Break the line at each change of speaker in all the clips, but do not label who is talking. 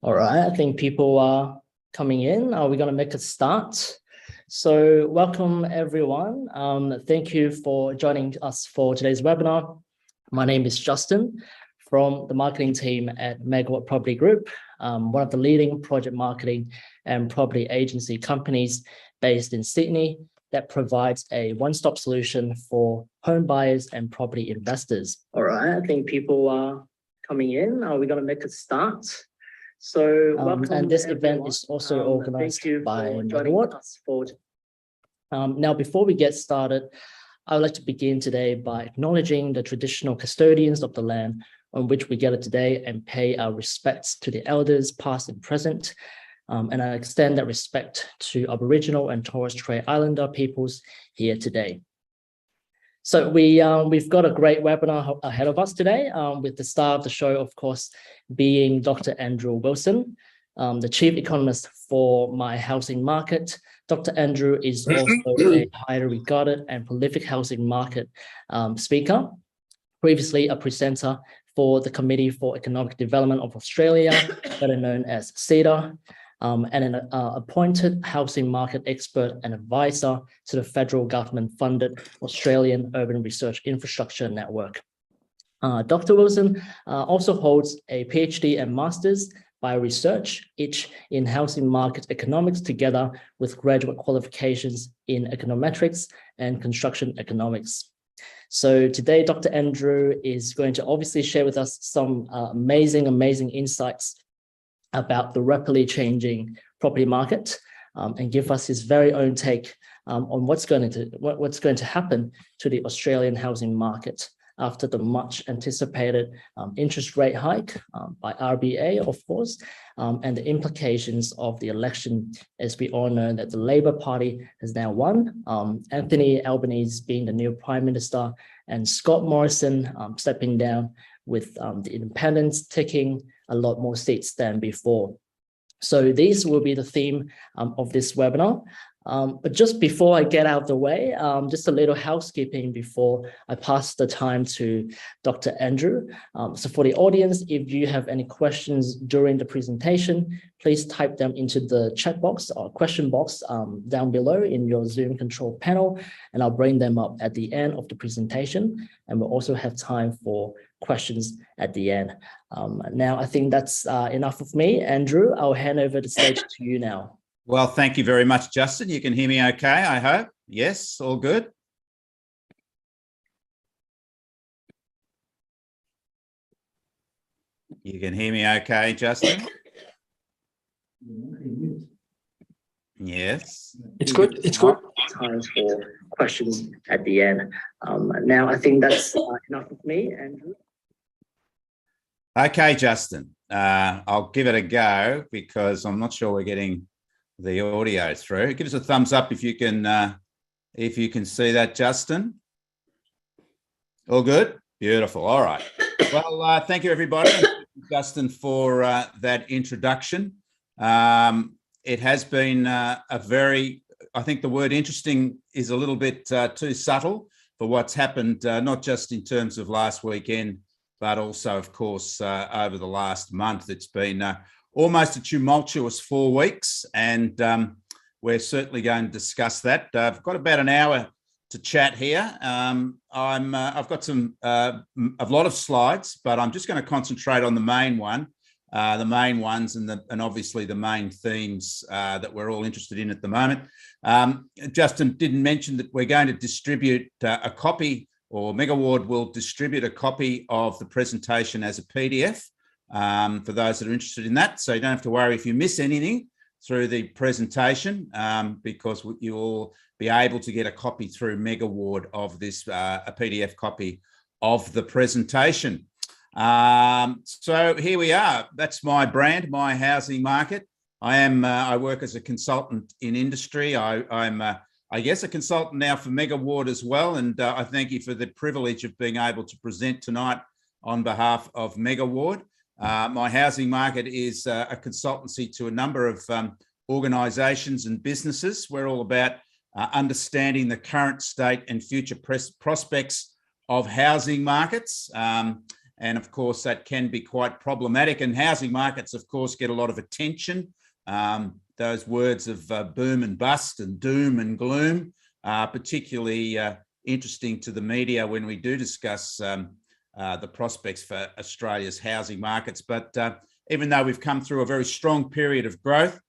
All right, I think people are coming in. We're going to make a start. So welcome, everyone. Thank you for joining us for today's webinar. My name is Justin from the marketing team at Megaward Property Group, one of the leading project marketing and property agency companies based in Sydney that provides a one-stop solution for home buyers and property investors. All right, I think people are coming in. We're going to make a start. So welcome, and this event is also organized by Megaward. Now, before we get started, I would like to begin today by acknowledging the traditional custodians of the land on which we gather today and pay our respects to the elders past and present. And I extend that respect to Aboriginal and Torres Strait Islander peoples here today. So we've got a great webinar ahead of us today, with the star of the show, of course, being Dr. Andrew Wilson, the Chief Economist for My Housing Market. Dr. Andrew is also a highly regarded and prolific housing market speaker, previously a presenter for the Committee for Economic Development of Australia, better known as CEDA, and an appointed housing market expert and advisor to the federal government-funded Australian Urban Research Infrastructure Network. Dr. Wilson also holds a PhD and Master's by research, each in housing market economics, together with graduate qualifications in econometrics and construction economics. So today, Dr. Andrew is going to obviously share with us some amazing insights about the rapidly changing property market, and give us his very own take on what's going to happen to the Australian housing market after the much anticipated interest rate hike by RBA, of course, and the implications of the election, as we all know that the Labor Party has now won, Anthony Albanese being the new Prime Minister, and Scott Morrison stepping down, with the independents taking a lot more seats than before. So these will be the theme of this webinar. But just before I get out of the way, just a little housekeeping before I pass the time to Dr. Andrew. So for the audience, if you have any questions during the presentation, please type them into the chat box or question box down below in your Zoom control panel, and I'll bring them up at the end of the presentation. And we'll also have time for questions at the end. Now, I think that's enough of me. Andrew, I'll hand over the stage to you now.
Well, thank you very much, Justin. You can hear me okay, I hope? Yes, all good? You can hear me okay, Justin? Yes.
It's good. It's good. Time for questions at the end. Now, I think that's enough of me, Andrew.
Okay, Justin. I'll give it a go because I'm not sure we're getting the audio through. Give us a thumbs up if you can see that, Justin. All good? Beautiful. All right. Well, thank you, everybody, Justin, for that introduction. It has been a very, I think the word interesting is a little bit too subtle for what's happened, not just in terms of last weekend, but also, of course, over the last month. It's been almost a tumultuous 4 weeks, and we're certainly going to discuss that. I've got about an hour to chat here. I've got a lot of slides, but I'm just going to concentrate on the main ones, and obviously the main themes that we're all interested in at the moment. Justin didn't mention that we're going to distribute a copy, or Megaward will distribute a copy of the presentation as a PDF. For those that are interested in that. So you don't have to worry if you miss anything through the presentation, because you will be able to get a copy through Megaward of this, a PDF copy of the presentation. So here we are. That's my brand, My Housing Market. I work as a consultant in industry. I'm I guess a consultant now for Megaward as well. And I thank you for the privilege of being able to present tonight on behalf of Megaward. My Housing Market is a consultancy to a number of organisations and businesses. We're all about understanding the current state and future prospects of housing markets. And of course, that can be quite problematic. And housing markets, of course, get a lot of attention. Those words of boom and bust and doom and gloom are particularly interesting to the media when we do discuss the prospects for Australia's housing markets. But even though we've come through a very strong period of growth,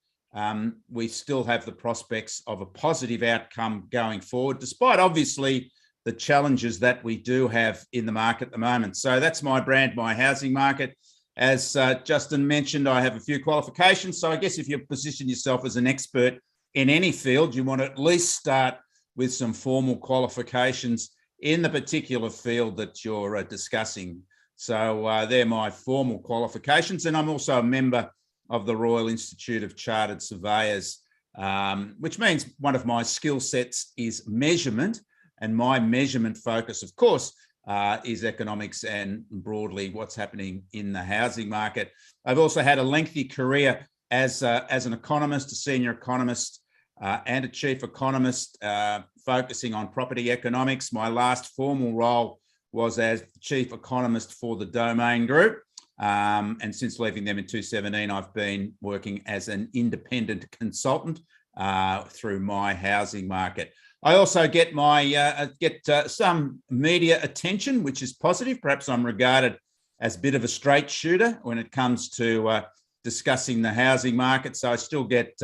we still have the prospects of a positive outcome going forward, despite obviously the challenges that we do have in the market at the moment. So that's my brand, my housing market. As Justin mentioned, I have a few qualifications. So I guess if you position yourself as an expert in any field, you want to at least start with some formal qualifications in the particular field that you're discussing. So they're my formal qualifications. And I'm also a member of the Royal Institute of Chartered Surveyors, which means one of my skill sets is measurement. And my measurement focus, of course, is economics and broadly what's happening in the housing market. I've also had a lengthy career as an economist, a senior economist, and a chief economist, focusing on property economics. My last formal role was as chief economist for the Domain Group. And since leaving them in 2017, I've been working as an independent consultant through my housing market. I also get some media attention, which is positive. Perhaps I'm regarded as a bit of a straight shooter when it comes to discussing the housing market. So I still get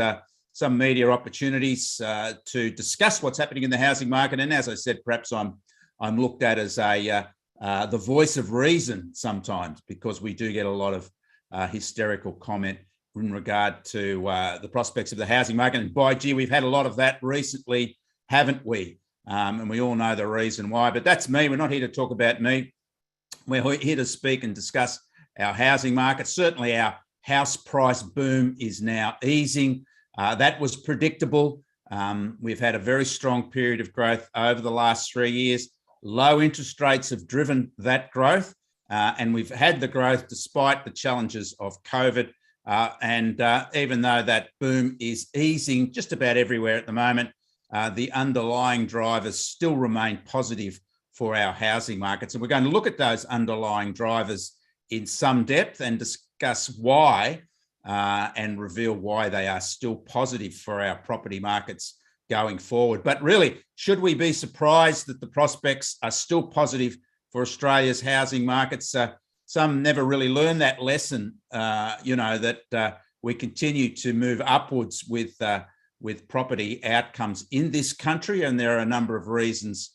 some media opportunities to discuss what's happening in the housing market. And as I said, perhaps I'm looked at as the voice of reason sometimes, because we do get a lot of hysterical comment in regard to the prospects of the housing market. And by gee, we've had a lot of that recently, haven't we? And we all know the reason why, but that's me. We're not here to talk about me. We're here to speak and discuss our housing market. Certainly our house price boom is now easing. That was predictable. We've had a very strong period of growth over the last 3 years. Low interest rates have driven that growth, and we've had the growth despite the challenges of COVID. And even though that boom is easing just about everywhere at the moment, the underlying drivers still remain positive for our housing markets. And we're going to look at those underlying drivers in some depth and discuss why and reveal why they are still positive for our property markets going forward. But really, should we be surprised that the prospects are still positive for Australia's housing markets? Some never really learn that lesson, that we continue to move upwards with property outcomes in this country, and there are a number of reasons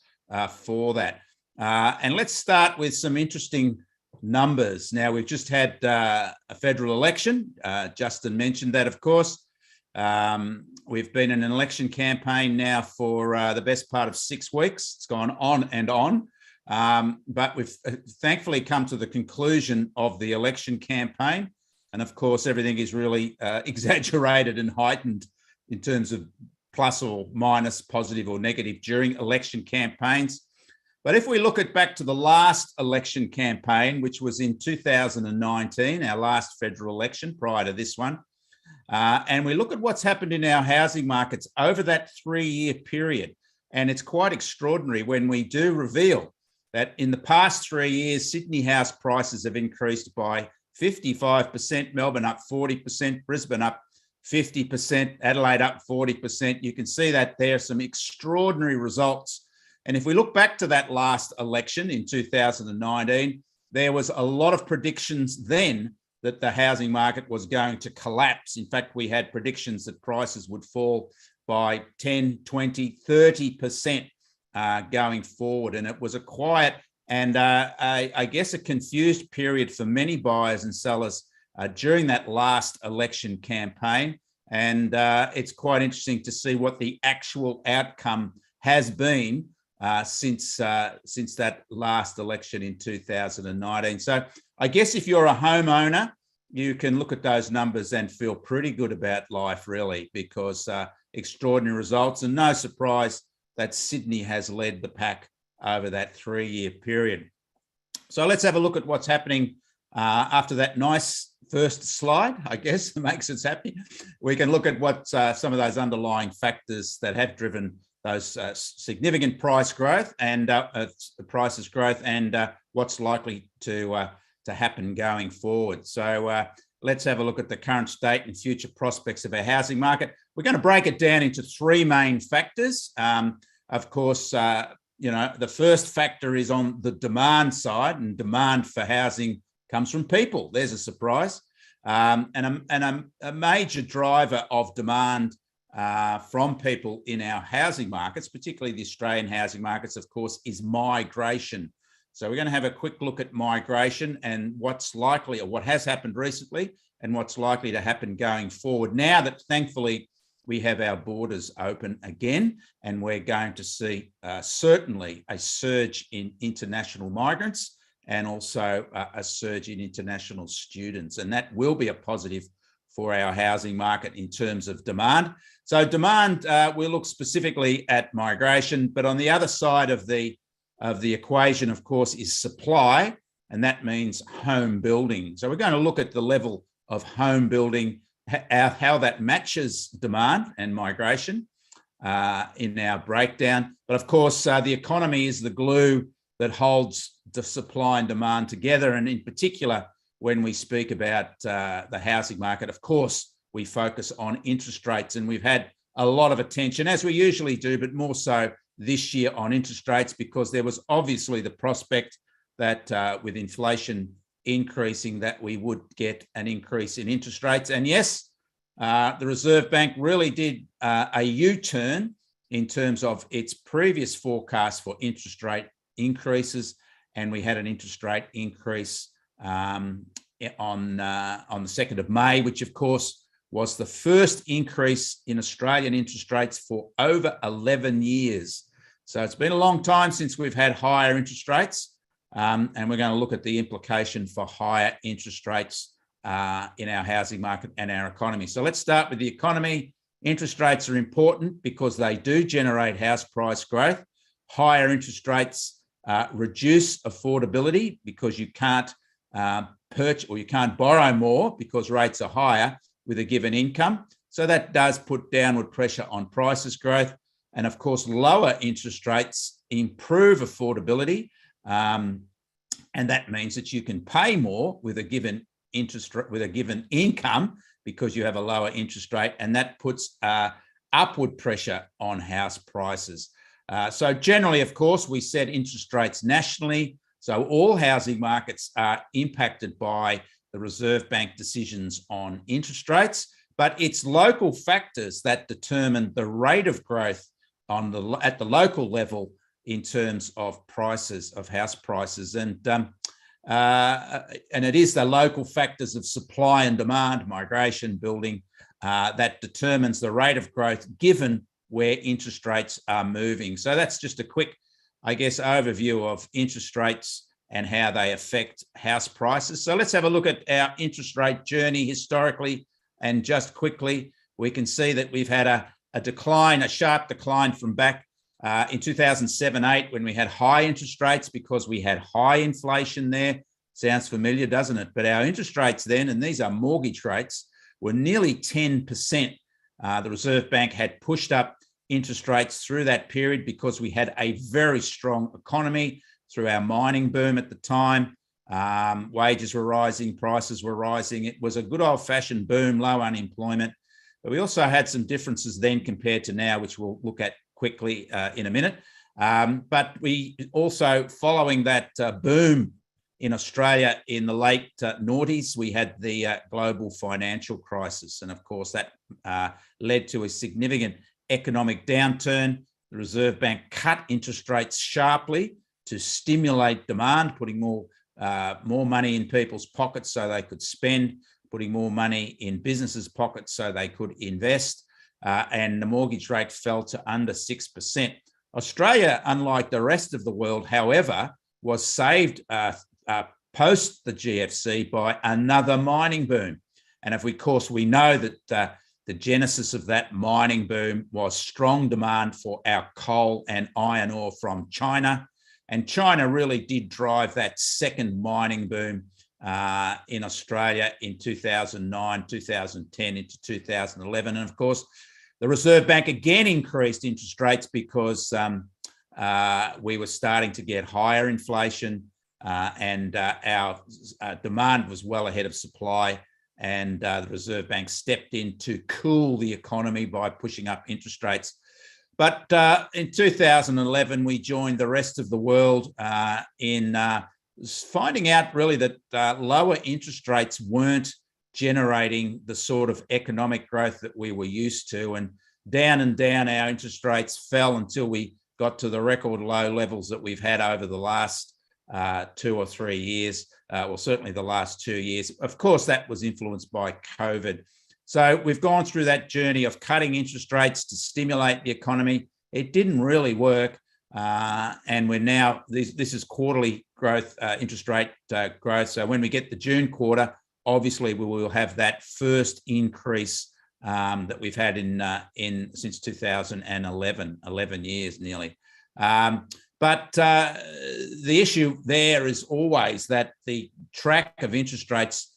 for that. And let's start with some interesting numbers. Now, we've just had a federal election. Justin mentioned that, of course. We've been in an election campaign now for the best part of 6 weeks. It's gone on and on. But we've thankfully come to the conclusion of the election campaign. And of course, everything is really exaggerated and heightened in terms of plus or minus, positive or negative during election campaigns. But if we look back to the last election campaign, which was in 2019, our last federal election prior to this one, and we look at what's happened in our housing markets over that 3-year period, and it's quite extraordinary when we do reveal that in the past 3 years, Sydney house prices have increased by 55%, Melbourne up 40%, Brisbane up 50%, Adelaide up 40%. You can see that there are some extraordinary results. And if we look back to that last election in 2019, there was a lot of predictions then that the housing market was going to collapse. In fact, we had predictions that prices would fall by 10, 20, 30% going forward. And it was a quiet and I guess a confused period for many buyers and sellers during that last election campaign. And it's quite interesting to see what the actual outcome has been since that last election in 2019. So I guess if you're a homeowner, you can look at those numbers and feel pretty good about life, really, because extraordinary results, and no surprise that Sydney has led the pack over that 3-year period. So let's have a look at what's happening after that nice first slide, I guess, that makes us happy. We can look at what some of those underlying factors that have driven those significant price growth and prices growth, and what's likely to to happen going forward. So let's have a look at the current state and future prospects of our housing market. We're going to break it down into three main factors. Of course, the first factor is on the demand side, and demand for housing comes from people. There's a surprise. And a major driver of demand from people in our housing markets, particularly the Australian housing markets, of course, is migration. So we're going to have a quick look at migration and what's likely, or what has happened recently, and what's likely to happen going forward now that, thankfully, we have our borders open again, and we're going to see certainly a surge in international migrants and also a surge in international students. And that will be a positive for our housing market in terms of demand. So demand, we'll look specifically at migration, but on the other side of the equation, of course, is supply, and that means home building. So we're going to look at the level of home building, how that matches demand and migration in our breakdown. But of course, the economy is the glue that holds the supply and demand together. And in particular, when we speak about the housing market, of course, we focus on interest rates. And we've had a lot of attention, as we usually do, but more so this year on interest rates, because there was obviously the prospect that with inflation increasing, that we would get an increase in interest rates. And yes, the Reserve Bank really did a U-turn in terms of its previous forecast for interest rate increases, and we had an interest rate increase on the 2nd of May, which of course was the first increase in Australian interest rates for over 11 years. So it's been a long time since we've had higher interest rates, and we're going to look at the implication for higher interest rates in our housing market and our economy. So let's start with the economy. Interest rates are important because they do generate house price growth. Higher interest rates reduce affordability because you can't purchase, or you can't borrow more because rates are higher with a given income. So that does put downward pressure on prices growth. And of course, lower interest rates improve affordability. And that means that you can pay more with a given income because you have a lower interest rate, and that puts upward pressure on house prices. So generally, of course, we set interest rates nationally. So all housing markets are impacted by the Reserve Bank decisions on interest rates, but it's local factors that determine the rate of growth at the local level in terms of prices, of house prices. And it is the local factors of supply and demand, migration, building, that determines the rate of growth given where interest rates are moving. So that's just a quick, I guess, overview of interest rates and how they affect house prices. So let's have a look at our interest rate journey historically. And just quickly, we can see that we've had a decline, a sharp decline from back in 2007-8 when we had high interest rates because we had high inflation there. Sounds familiar, doesn't it? But our interest rates then, and these are mortgage rates, were nearly 10%. The Reserve Bank had pushed up interest rates through that period because we had a very strong economy through our mining boom at the time. Wages were rising, prices were rising. It was a good old-fashioned boom, low unemployment. But we also had some differences then compared to now, which we'll look at quickly in a minute. But we also, following that boom in Australia in the late noughties, we had the global financial crisis. And of course, that led to a significant economic downturn. The Reserve Bank cut interest rates sharply to stimulate demand, putting more money in people's pockets so they could spend, putting more money in businesses' pockets so they could invest, and the mortgage rate fell to under 6%. Australia, unlike the rest of the world, however, was saved post the GFC by another mining boom. And of course, we know that the genesis of that mining boom was strong demand for our coal and iron ore from China. And China really did drive that second mining boom in Australia in 2009, 2010 into 2011. And of course, the Reserve Bank again increased interest rates because we were starting to get higher inflation. and our demand was well ahead of supply, and the Reserve Bank stepped in to cool the economy by pushing up interest rates. But in 2011, we joined the rest of the world in finding out really that lower interest rates weren't generating the sort of economic growth that we were used to. And down our interest rates fell until we got to the record low levels that we've had over the last 2 or 3 years, well, certainly the last 2 years. Of course, that was influenced by COVID. So we've gone through that journey of cutting interest rates to stimulate the economy. It didn't really work. And we're now, this is quarterly growth, interest rate growth. So when we get the June quarter, obviously we will have that first increase that we've had in since 2011, 11 years nearly. But the issue there is always that the track of interest rates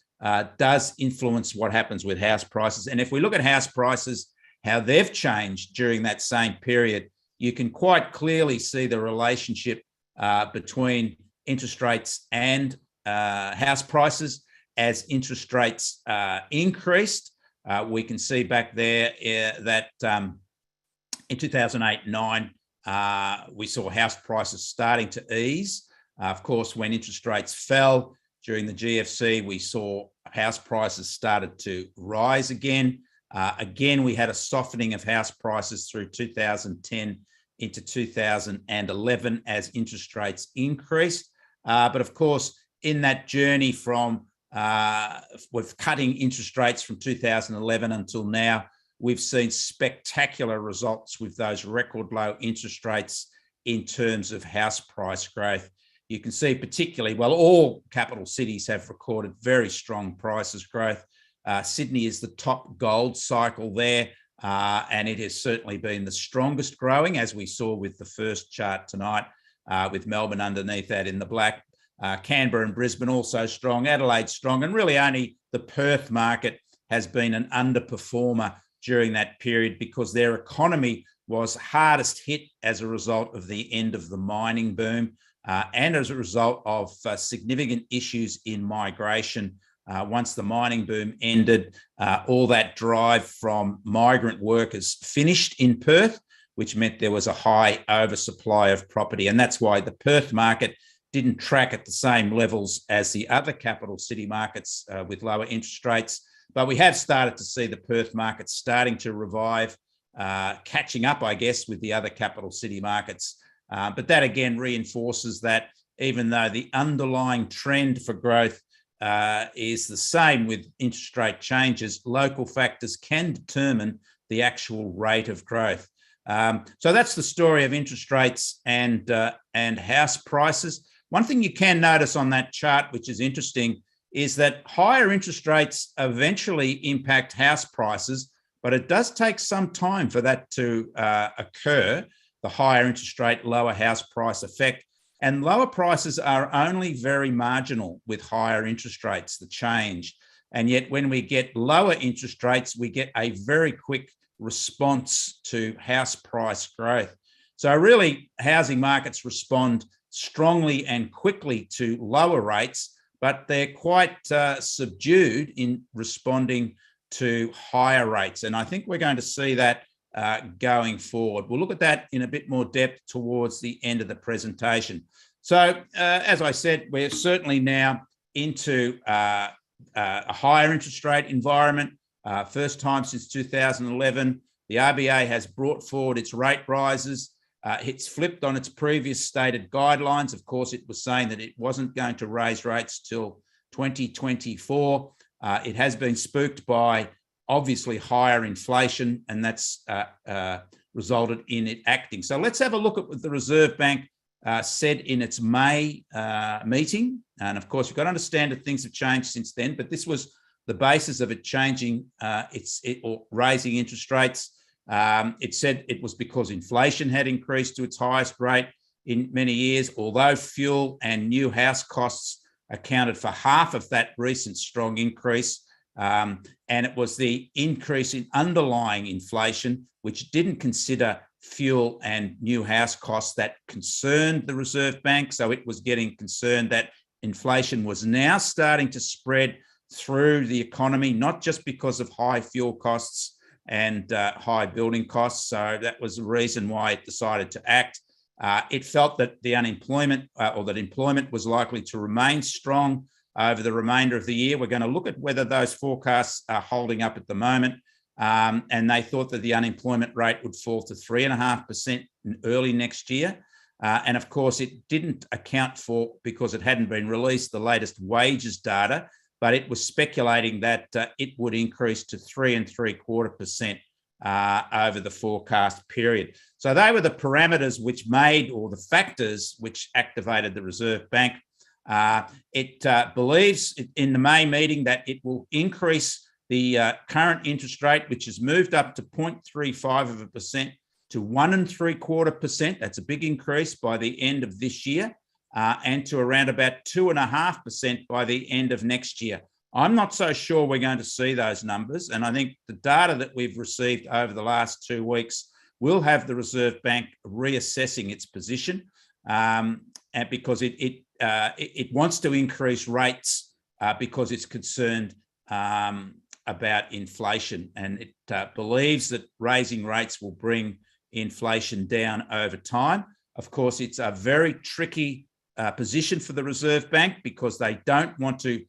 does influence what happens with house prices. And if we look at house prices, how they've changed during that same period, you can quite clearly see the relationship between interest rates and house prices. As interest rates increased, we can see back there that in 2008-9, we saw house prices starting to ease. Of course, when interest rates fell during the GFC, we saw house prices started to rise again. Again, we had a softening of house prices through 2010 into 2011 as interest rates increased. But of course, in that journey from with cutting interest rates from 2011 until now, we've seen spectacular results with those record low interest rates in terms of house price growth. You can see particularly, well, all capital cities have recorded very strong prices growth. Sydney is the top gold cycle there, and it has certainly been the strongest growing, as we saw with the first chart tonight, with Melbourne underneath that in the black. Canberra and Brisbane also strong, Adelaide strong, and really only the Perth market has been an underperformer during that period because their economy was hardest hit as a result of the end of the mining boom and as a result of significant issues in migration. Once the mining boom ended, all that drive from migrant workers finished in Perth, which meant there was a high oversupply of property. And that's why the Perth market didn't track at the same levels as the other capital city markets with lower interest rates. But we have started to see the Perth market starting to revive, catching up, I guess, with the other capital city markets. But that again reinforces that even though the underlying trend for growth is the same with interest rate changes, local factors can determine the actual rate of growth. So that's the story of interest rates and house prices. One thing you can notice on that chart, which is interesting, is that higher interest rates eventually impact house prices, but it does take some time for that to occur, the higher interest rate, lower house price effect. And lower prices are only very marginal with higher interest rates, the change. And yet when we get lower interest rates, we get a very quick response to house price growth. So really, housing markets respond strongly and quickly to lower rates, but they're quite subdued in responding to higher rates. And I think we're going to see that going forward. We'll look at that in a bit more depth towards the end of the presentation. So as I said, we're certainly now into a higher interest rate environment. First time since 2011, the RBA has brought forward its rate rises. It's flipped on its previous stated guidelines. Of course, it was saying that it wasn't going to raise rates till 2024. It has been spooked by obviously higher inflation, and that's resulted in it acting. So let's have a look at what the Reserve Bank said in its May meeting. And of course, you've got to understand that things have changed since then, but this was the basis of it changing or raising interest rates. It said it was because inflation had increased to its highest rate in many years, although fuel and new house costs accounted for half of that recent strong increase. And it was the increase in underlying inflation, which didn't consider fuel and new house costs that concerned the Reserve Bank. So it was getting concerned that inflation was now starting to spread through the economy, not just because of high fuel costs and high building costs. So that was the reason why it decided to act. It felt that the unemployment or that employment was likely to remain strong over the remainder of the year. We're going to look at whether those forecasts are holding up at the moment. And they thought that the unemployment rate would fall to 3.5% in early next year. And of course, it didn't account for, because it hadn't been released, the latest wages data, but it was speculating that it would increase to 3.75% over the forecast period. So they were the parameters which made, or the factors which activated the Reserve Bank. It believes in the May meeting that it will increase the current interest rate, which has moved up to 0.35% to 1.75%. That's a big increase by the end of this year, and to around about 2.5% by the end of next year. I'm not so sure we're going to see those numbers. And I think the data that we've received over the last 2 weeks will have the Reserve Bank reassessing its position, and because it wants to increase rates because it's concerned about inflation, and it believes that raising rates will bring inflation down over time. Of course, it's a very tricky position for the Reserve Bank, because they don't want to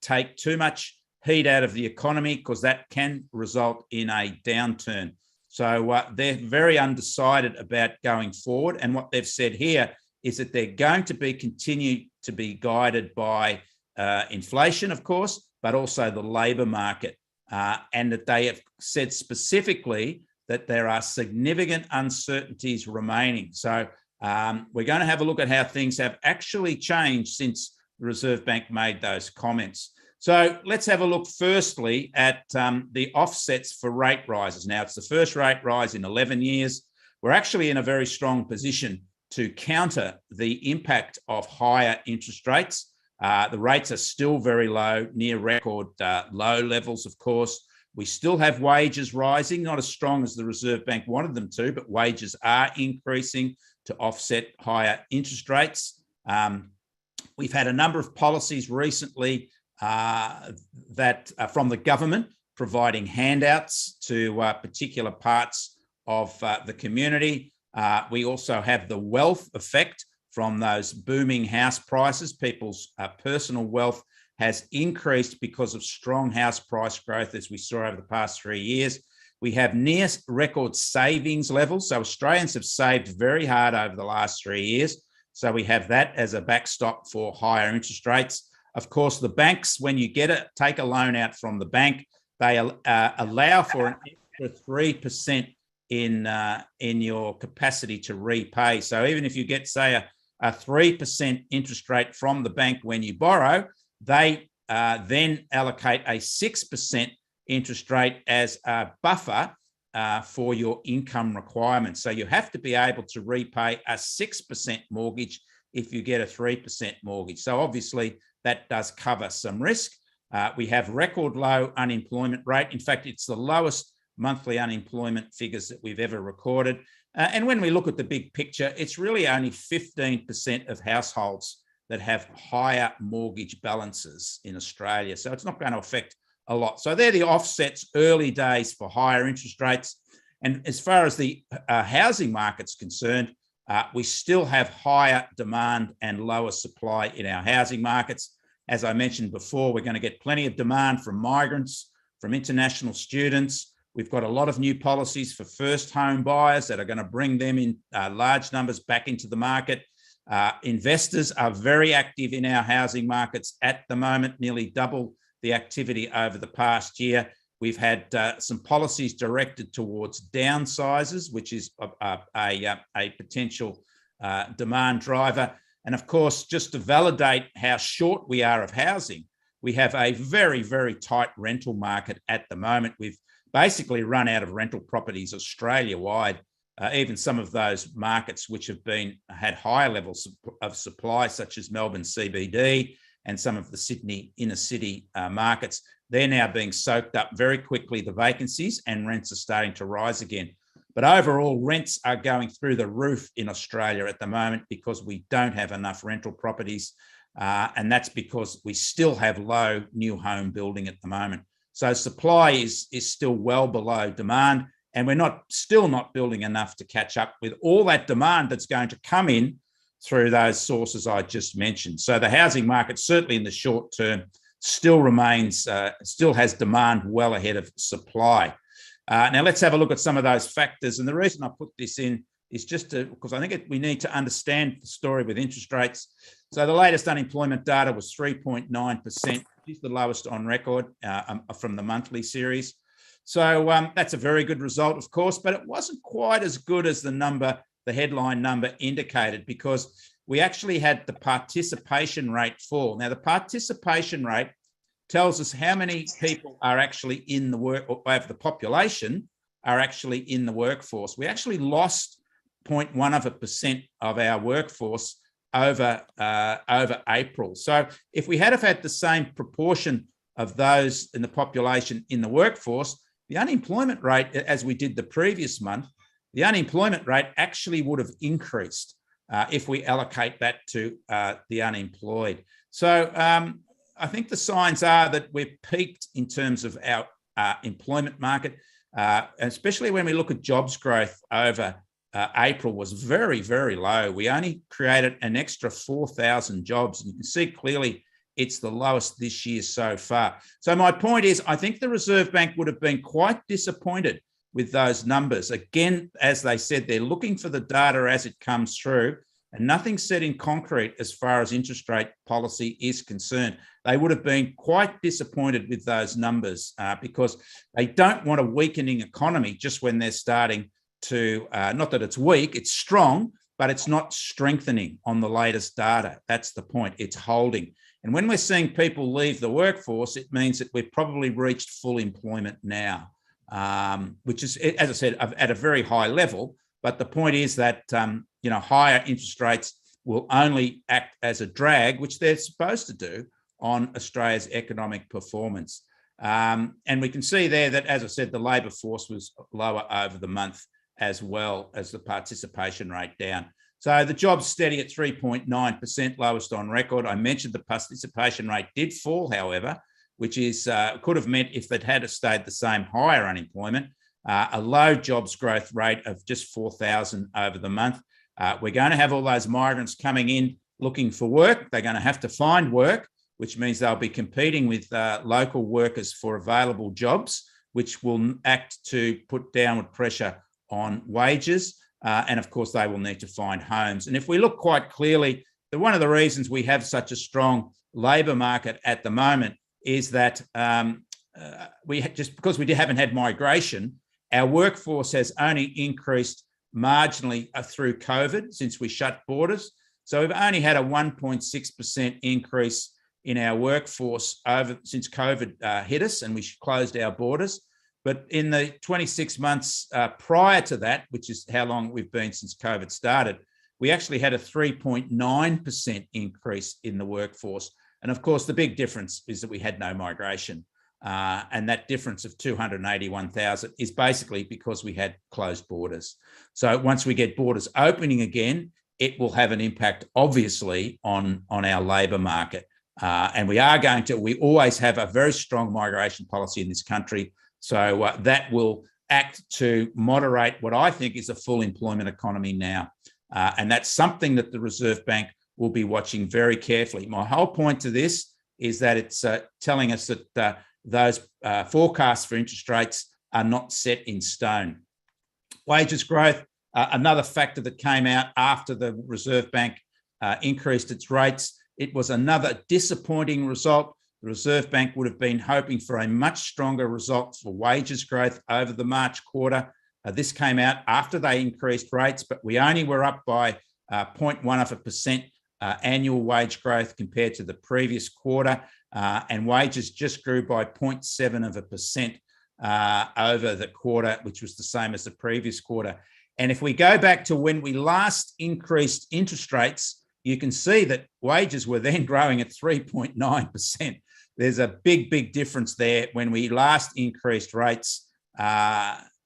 take too much heat out of the economy, because that can result in a downturn. So they're very undecided about going forward. And what they've said here is that they're going to continue to be guided by inflation, of course, but also the labour market, and that they have said specifically that there are significant uncertainties remaining. So we're going to have a look at how things have actually changed since the Reserve Bank made those comments. So let's have a look firstly at the offsets for rate rises. Now, it's the first rate rise in 11 years. We're actually in a very strong position to counter the impact of higher interest rates. The rates are still very low, near record low levels, of course. We still have wages rising, not as strong as the Reserve Bank wanted them to, but wages are increasing to offset higher interest rates. We've had a number of policies recently that from the government providing handouts to particular parts of the community. We also have the wealth effect from those booming house prices. People's personal wealth has increased because of strong house price growth, as we saw over the past 3 years. We have near record savings levels. So Australians have saved very hard over the last 3 years. So we have that as a backstop for higher interest rates. Of course, the banks, when you take a loan out from the bank, they allow for an extra 3% in your capacity to repay. So even if you get, say, a 3% interest rate from the bank when you borrow, they then allocate a 6% interest rate as a buffer for your income requirements. So you have to be able to repay a 6% mortgage if you get a 3% mortgage. So obviously that does cover some risk. We have record low unemployment rate. In fact, it's the lowest monthly unemployment figures that we've ever recorded. And when we look at the big picture, it's really only 15% of households that have higher mortgage balances in Australia. So it's not going to affect a lot. So they're the offsets, early days for higher interest rates. And as far as the housing market's concerned, we still have higher demand and lower supply in our housing markets. As I mentioned before, we're going to get plenty of demand from migrants, from international students. We've got a lot of new policies for first home buyers that are going to bring them in large numbers back into the market. Investors are very active in our housing markets at the moment, nearly double the activity over the past year. We've had some policies directed towards downsizes, which is a potential demand driver. And of course, just to validate how short we are of housing, we have a very, very tight rental market at the moment. We've basically run out of rental properties Australia-wide. Even some of those markets which have had higher levels of supply, such as Melbourne CBD and some of the Sydney inner city markets, they're now being soaked up very quickly, the vacancies, and rents are starting to rise again. But overall, rents are going through the roof in Australia at the moment because we don't have enough rental properties. And that's because we still have low new home building at the moment. So supply is still well below demand, and we're still not building enough to catch up with all that demand that's going to come in through those sources I just mentioned. So the housing market, certainly in the short term, still has demand well ahead of supply. Now let's have a look at some of those factors. And the reason I put this in is just because I think we need to understand the story with interest rates. So the latest unemployment data was 3.9%, which is the lowest on record from the monthly series. So that's a very good result, of course, but it wasn't quite as good as the headline number indicated, because we actually had the participation rate fall. Now, the participation rate tells us how many people are actually in the work, or of the population are actually in the workforce. We actually lost 0.1% of our workforce over April. So if we had had the same proportion of those in the population in the workforce, the unemployment rate, as we did the previous month, the unemployment rate actually would have increased if we allocate that to the unemployed. So I think the signs are that we've peaked in terms of our employment market, especially when we look at jobs growth over April was very, very low. We only created an extra 4,000 jobs, and you can see clearly it's the lowest this year so far. So my point is, I think the Reserve Bank would have been quite disappointed with those numbers. Again, as they said, they're looking for the data as it comes through, and nothing's set in concrete as far as interest rate policy is concerned. They would have been quite disappointed with those numbers because they don't want a weakening economy just when they're starting to, not that it's weak, it's strong, but it's not strengthening on the latest data. That's the point, it's holding. And when we're seeing people leave the workforce, it means that we've probably reached full employment now, which is, as I said, at a very high level. But the point is that higher interest rates will only act as a drag, which they're supposed to do, on Australia's economic performance. And we can see there that, as I said, the labour force was lower over the month, as well as the participation rate down. So the jobs steady at 3.9%, lowest on record. I mentioned the participation rate did fall, however, which is could have meant, if it had stayed the same, higher unemployment, a low jobs growth rate of just 4,000 over the month. We're going to have all those migrants coming in looking for work. They're going to have to find work, which means they'll be competing with local workers for available jobs, which will act to put downward pressure on wages. And of course, they will need to find homes. And if we look quite clearly, one of the reasons we have such a strong labour market at the moment is that just because we haven't had migration, our workforce has only increased marginally through COVID since we shut borders. So we've only had a 1.6% increase in our workforce since COVID hit us and we closed our borders. But in the 26 months prior to that, which is how long we've been since COVID started, we actually had a 3.9% increase in the workforce. And of course, the big difference is that we had no migration. And that difference of 281,000 is basically because we had closed borders. So once we get borders opening again, it will have an impact, obviously, on our labour market. And we always have a very strong migration policy in this country. So that will act to moderate what I think is a full employment economy now. And that's something that the Reserve Bank will be watching very carefully. My whole point to this is that it's telling us that those forecasts for interest rates are not set in stone. Wages growth, another factor that came out after the Reserve Bank increased its rates. It was another disappointing result. The Reserve Bank would have been hoping for a much stronger result for wages growth over the March quarter. This came out after they increased rates, but we only were up by 0.1% annual wage growth compared to the previous quarter, and wages just grew by 0.7% over the quarter, which was the same as the previous quarter. And if we go back to when we last increased interest rates, you can see that wages were then growing at 3.9%. There's a big, big difference there when we last increased rates.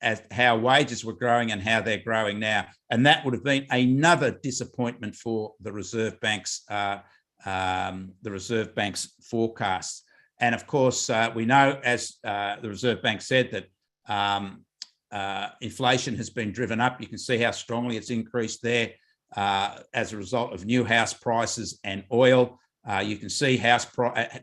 as how wages were growing and how they're growing now. And that would have been another disappointment for the Reserve Bank's forecasts. And of course, we know, as the Reserve Bank said, that inflation has been driven up. You can see how strongly it's increased there as a result of new house prices and oil. You can see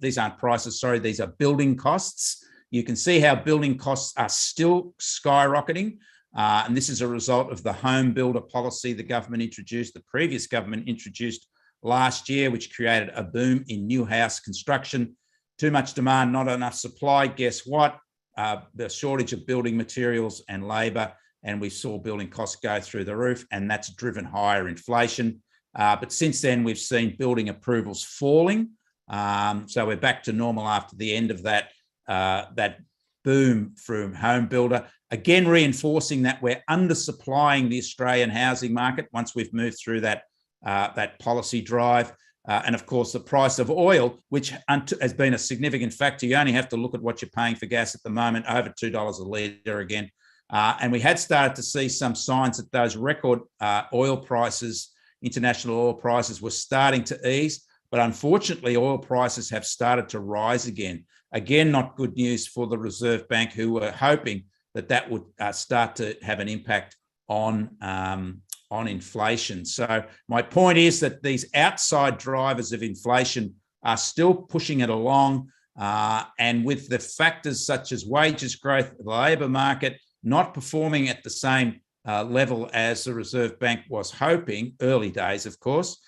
these aren't prices, sorry, these are building costs. You can see how building costs are still skyrocketing. And this is a result of the home builder policy the government introduced, the previous government introduced last year, which created a boom in new house construction. Too much demand, not enough supply. Guess what? The shortage of building materials and labour, and we saw building costs go through the roof, and that's driven higher inflation. But since then, we've seen building approvals falling. So we're back to normal after the end of that boom from home builder. Again, reinforcing that we're undersupplying the Australian housing market once we've moved through that policy drive. And of course, the price of oil, which has been a significant factor. You only have to look at what you're paying for gas at the moment, over $2 a litre again. And we had started to see some signs that those record oil prices, international oil prices, were starting to ease. But unfortunately, oil prices have started to rise again. Again, not good news for the Reserve Bank, who were hoping that would start to have an impact on inflation. So my point is that these outside drivers of inflation are still pushing it along. And with the factors such as wages growth, the labour market not performing at the same level as the Reserve Bank was hoping, early days, of course,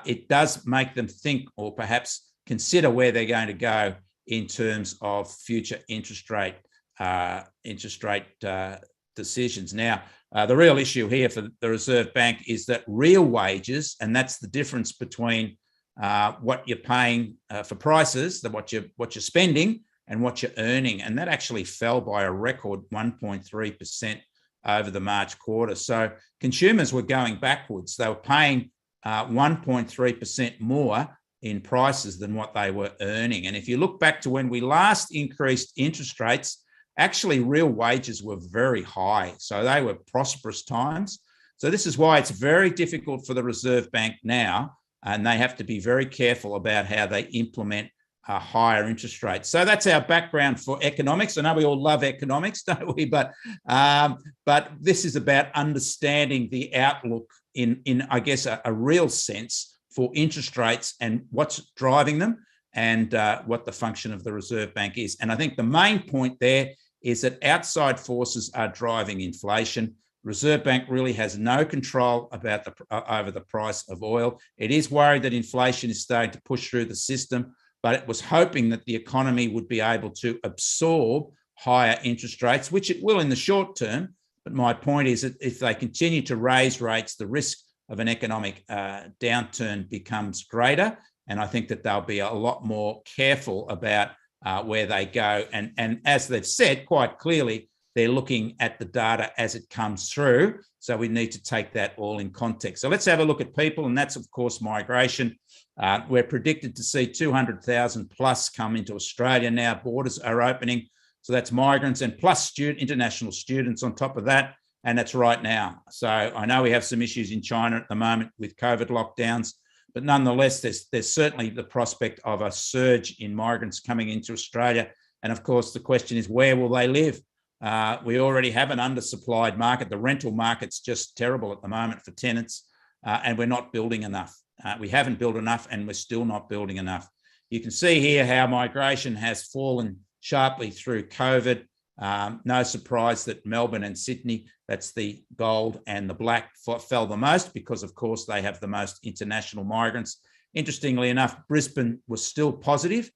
it does make them think or perhaps consider where they're going to go in terms of future interest rate decisions. Now, the real issue here for the Reserve Bank is that real wages, and that's the difference between what you're paying for prices, what you're spending, and what you're earning, and that actually fell by a record 1.3% over the March quarter. So consumers were going backwards. They were paying 1.3% more in prices than what they were earning. And if you look back to when we last increased interest rates, actually real wages were very high. So they were prosperous times. So this is why it's very difficult for the Reserve Bank now, and they have to be very careful about how they implement higher interest rates. So that's our background for economics. I know we all love economics, don't we? But this is about understanding the outlook in I guess, a real sense for interest rates and what's driving them, and what the function of the Reserve Bank is. And I think the main point there is that outside forces are driving inflation. Reserve Bank really has no control about over the price of oil. It is worried that inflation is starting to push through the system, but it was hoping that the economy would be able to absorb higher interest rates, which it will in the short term. But my point is that if they continue to raise rates, the risk of an economic downturn becomes greater. And I think that they'll be a lot more careful about where they go. And as they've said quite clearly, they're looking at the data as it comes through. So we need to take that all in context. So let's have a look at people, and that's, of course, migration. We're predicted to see 200,000 plus come into Australia now. Borders are opening. So that's migrants and plus international students on top of that. And that's right now. So I know we have some issues in China at the moment with COVID lockdowns, but nonetheless, there's certainly the prospect of a surge in migrants coming into Australia. And of course, the question is, where will they live? We already have an undersupplied market. The rental market's just terrible at the moment for tenants, and we're not building enough. We haven't built enough, and we're still not building enough. You can see here how migration has fallen sharply through COVID. No surprise that Melbourne and Sydney, that's the gold and the black, fell the most because, of course, they have the most international migrants. Interestingly enough, Brisbane was still positive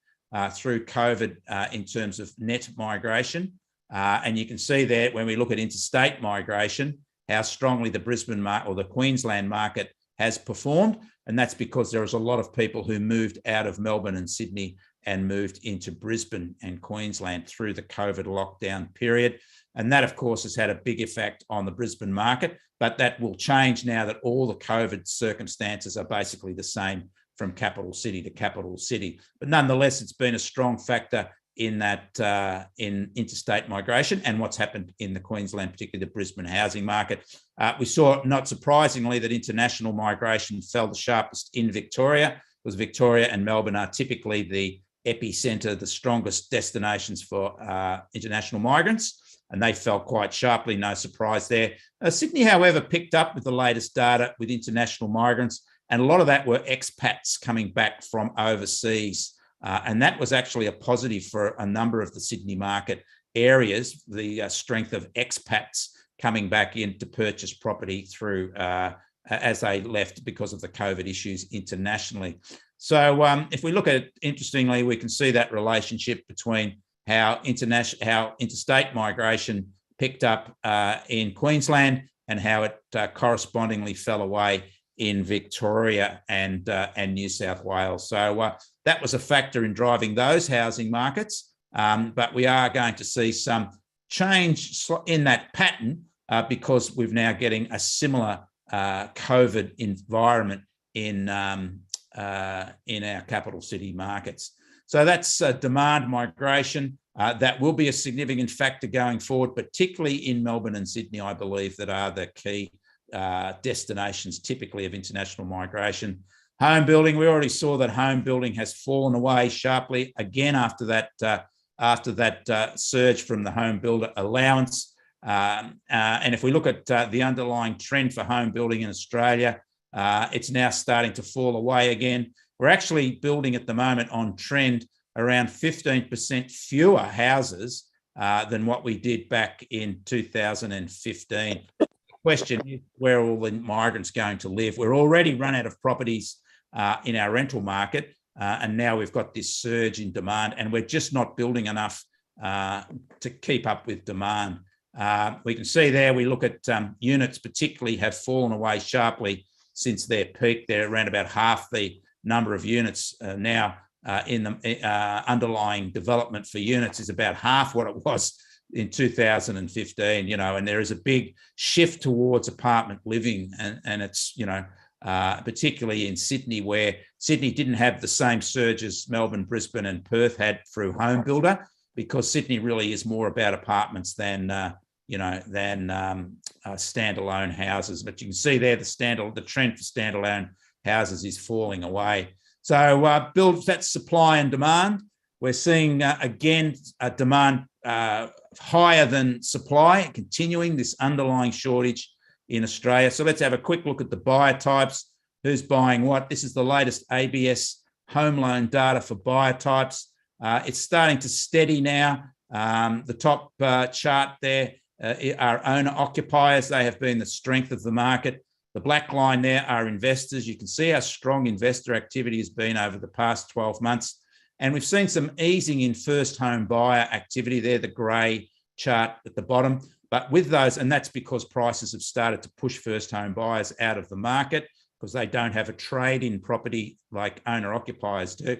through COVID in terms of net migration. And you can see there, when we look at interstate migration, how strongly the Brisbane or the Queensland market has performed. And that's because there was a lot of people who moved out of Melbourne and Sydney and moved into Brisbane and Queensland through the COVID lockdown period. And that, of course, has had a big effect on the Brisbane market, but that will change now that all the COVID circumstances are basically the same from capital city to capital city. But nonetheless, it's been a strong factor in interstate migration and what's happened in the Queensland, particularly the Brisbane housing market. We saw, not surprisingly, that international migration fell the sharpest in Victoria, because Victoria and Melbourne are typically the epicentre, the strongest destinations for international migrants, and they fell quite sharply, no surprise there. Sydney, however, picked up with the latest data with international migrants, and a lot of that were expats coming back from overseas. And that was actually a positive for a number of the Sydney market areas, the strength of expats coming back in to purchase property through as they left because of the COVID issues internationally. So if we look at it, interestingly, we can see that relationship between how interstate migration picked up in Queensland and how it correspondingly fell away in Victoria and New South Wales. So that was a factor in driving those housing markets. But we are going to see some change in that pattern because we're now getting a similar COVID environment in our capital city markets. So that's demand migration. That will be a significant factor going forward, particularly in Melbourne and Sydney, I believe, that are the key destinations typically of international migration. Home building, we already saw that home building has fallen away sharply again after that surge from the home builder allowance. And if we look at the underlying trend for home building in Australia, it's now starting to fall away again. We're actually building at the moment on trend around 15% fewer houses than what we did back in 2015. The question is, where are all the migrants going to live? We're already run out of properties in our rental market, and now we've got this surge in demand, and we're just not building enough to keep up with demand. We can see there, we look at units particularly have fallen away sharply since their peak. They're around about half the number of units now in the underlying development for units is about half what it was in 2015, and there is a big shift towards apartment living, and it's, particularly in Sydney, where Sydney didn't have the same surge as Melbourne, Brisbane and Perth had through home builder, because Sydney really is more about apartments than standalone houses. But you can see there the trend for standalone houses is falling away. So build that supply and demand. We're seeing again a demand higher than supply, continuing this underlying shortage in Australia. So let's have a quick look at the buyer types. Who's buying what? This is the latest ABS home loan data for buyer types. It's starting to steady now. The top chart there are owner-occupiers. They have been the strength of the market. The black line there are investors. You can see how strong investor activity has been over the past 12 months. And we've seen some easing in first home buyer activity there, the grey chart at the bottom. But with those, and that's because prices have started to push first home buyers out of the market because they don't have a trade in property like owner-occupiers do.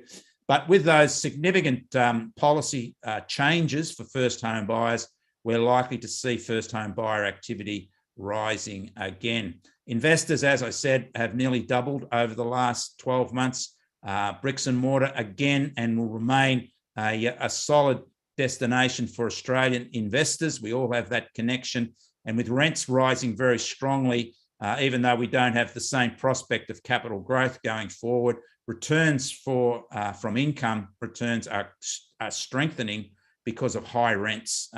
But with those significant policy changes for first home buyers, we're likely to see first home buyer activity rising again. Investors, as I said, have nearly doubled over the last 12 months. Bricks and mortar again, and will remain a solid destination for Australian investors. We all have that connection. And with rents rising very strongly, even though we don't have the same prospect of capital growth going forward, returns from income returns are strengthening because of high rents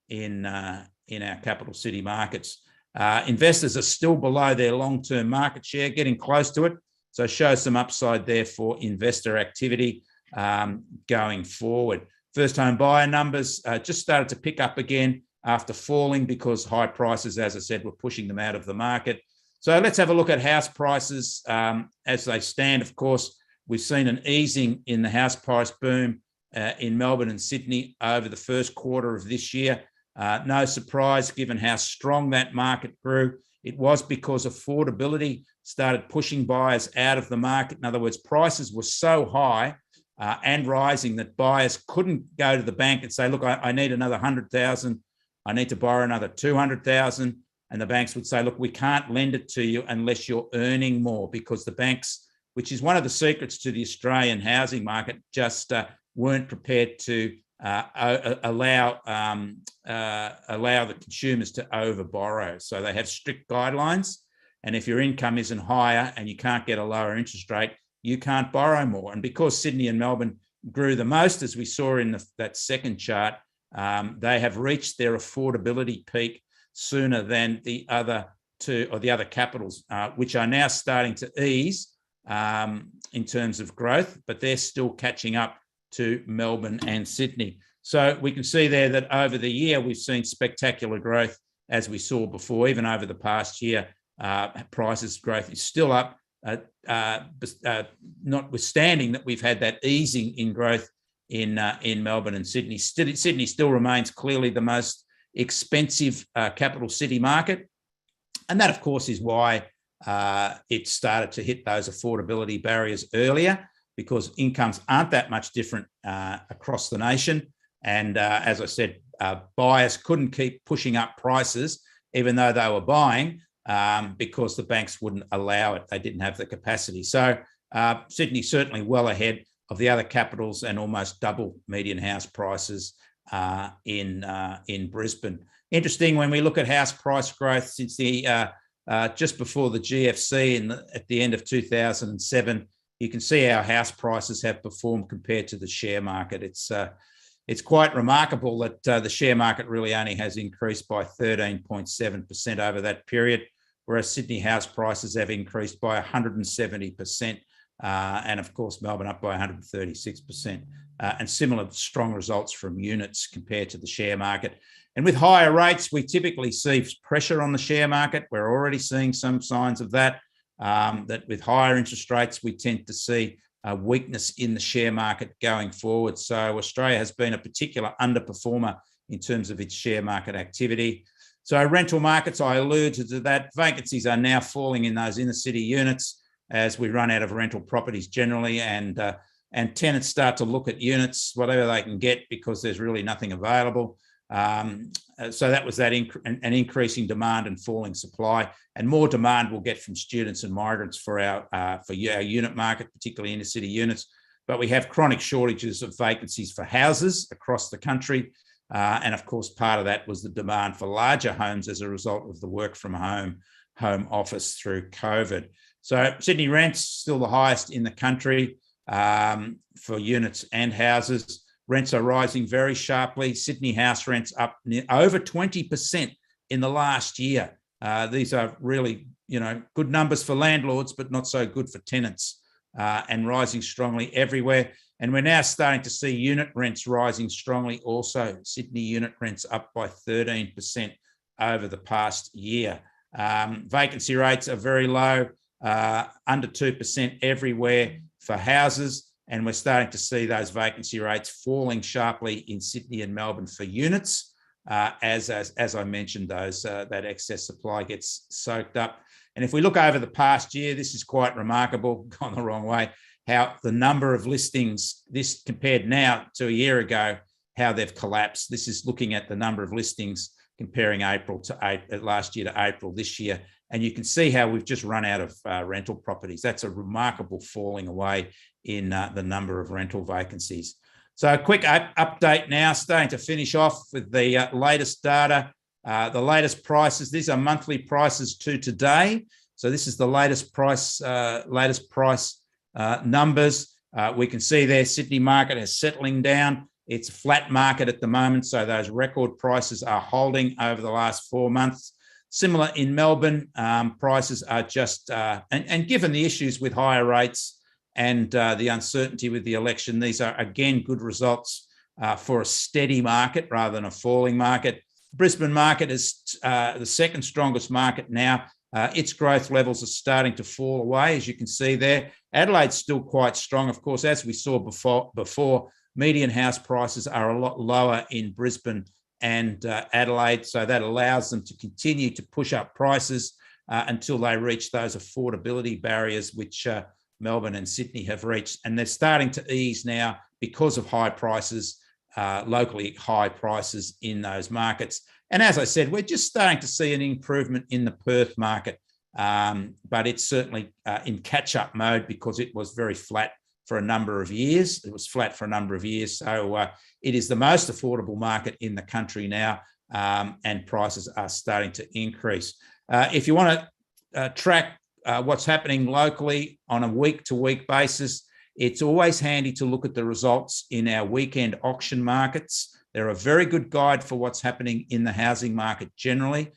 in our capital city markets. Investors are still below their long-term market share, getting close to it. So show some upside there for investor activity going forward. First home buyer numbers just started to pick up again after falling because high prices, as I said, were pushing them out of the market. So let's have a look at house prices as they stand. Of course, we've seen an easing in the house price boom in Melbourne and Sydney over the first quarter of this year. No surprise given how strong that market grew. It was because affordability started pushing buyers out of the market. In other words, prices were so high and rising that buyers couldn't go to the bank and say, look, I need another 100,000. I need to borrow another 200,000. And the banks would say, look, we can't lend it to you unless you're earning more, because the banks, which is one of the secrets to the Australian housing market, just weren't prepared to allow the consumers to overborrow. So they have strict guidelines, and if your income isn't higher and you can't get a lower interest rate, you can't borrow more. And because Sydney and Melbourne grew the most, as we saw in that second chart, they have reached their affordability peak sooner than the other two, or the other capitals, which are now starting to ease in terms of growth, but they're still catching up to Melbourne and Sydney. So we can see there that over the year, we've seen spectacular growth, as we saw before. Even over the past year, prices growth is still up, notwithstanding that we've had that easing in growth in Melbourne and Sydney. Sydney still remains clearly the most expensive capital city market. And that, of course, is why it started to hit those affordability barriers earlier, because incomes aren't that much different across the nation. And as I said, buyers couldn't keep pushing up prices, even though they were buying, because the banks wouldn't allow it. They didn't have the capacity. So Sydney certainly well ahead of the other capitals, and almost double median house prices in Brisbane. Interesting, when we look at house price growth since the just before the GFC at the end of 2007, you can see how house prices have performed compared to the share market. It's quite remarkable that the share market really only has increased by 13.7% over that period, whereas Sydney house prices have increased by 170%, and of course Melbourne up by 136%, and similar strong results from units compared to the share market. And with higher rates, we typically see pressure on the share market. We're already seeing some signs of that, that with higher interest rates, we tend to see a weakness in the share market going forward. So Australia has been a particular underperformer in terms of its share market activity. So rental markets, I alluded to that. Vacancies are now falling in those inner city units as we run out of rental properties generally, and tenants start to look at units, whatever they can get, because there's really nothing available. So that was an increasing demand and falling supply, and more demand we'll get from students and migrants for our unit market, particularly inner city units. But we have chronic shortages of vacancies for houses across the country. And of course, part of that was the demand for larger homes as a result of the work from home office through COVID. So Sydney rents still the highest in the country for units and houses. Rents are rising very sharply. Sydney house rents up over 20% in the last year. These are really, good numbers for landlords, but not so good for tenants, and rising strongly everywhere. And we're now starting to see unit rents rising strongly also. Sydney unit rents up by 13% over the past year. Vacancy rates are very low, under 2% everywhere for houses. And we're starting to see those vacancy rates falling sharply in Sydney and Melbourne for units, as I mentioned, that excess supply gets soaked up. And if we look over the past year, this is quite remarkable, gone the wrong way, how the number of listings, this compared now to a year ago, how they've collapsed. This is looking at the number of listings comparing April to last year to April this year. And you can see how we've just run out of rental properties. That's a remarkable falling away in the number of rental vacancies. So a quick update now, starting to finish off with the latest data, the latest prices. These are monthly prices to today. So this is the latest price numbers. We can see there Sydney market is settling down. It's a flat market at the moment, so those record prices are holding over the last 4 months. Similar in Melbourne, prices are just, and given the issues with higher rates and the uncertainty with the election, these are, again, good results for a steady market rather than a falling market. Brisbane market is the second strongest market now. Its growth levels are starting to fall away, as you can see there. Adelaide's still quite strong. Of course, as we saw before, median house prices are a lot lower in Brisbane and Adelaide, so that allows them to continue to push up prices until they reach those affordability barriers, which Melbourne and Sydney have reached. And they're starting to ease now because of high prices, locally high prices in those markets. And as I said, we're just starting to see an improvement in the Perth market, but it's certainly in catch-up mode because it was very flat for a number of years. It was flat for a number of years. So it is the most affordable market in the country now, and prices are starting to increase. If you want to track what's happening locally on a week-to-week basis, it's always handy to look at the results in our weekend auction markets. They're a very good guide for what's happening in the housing market generally.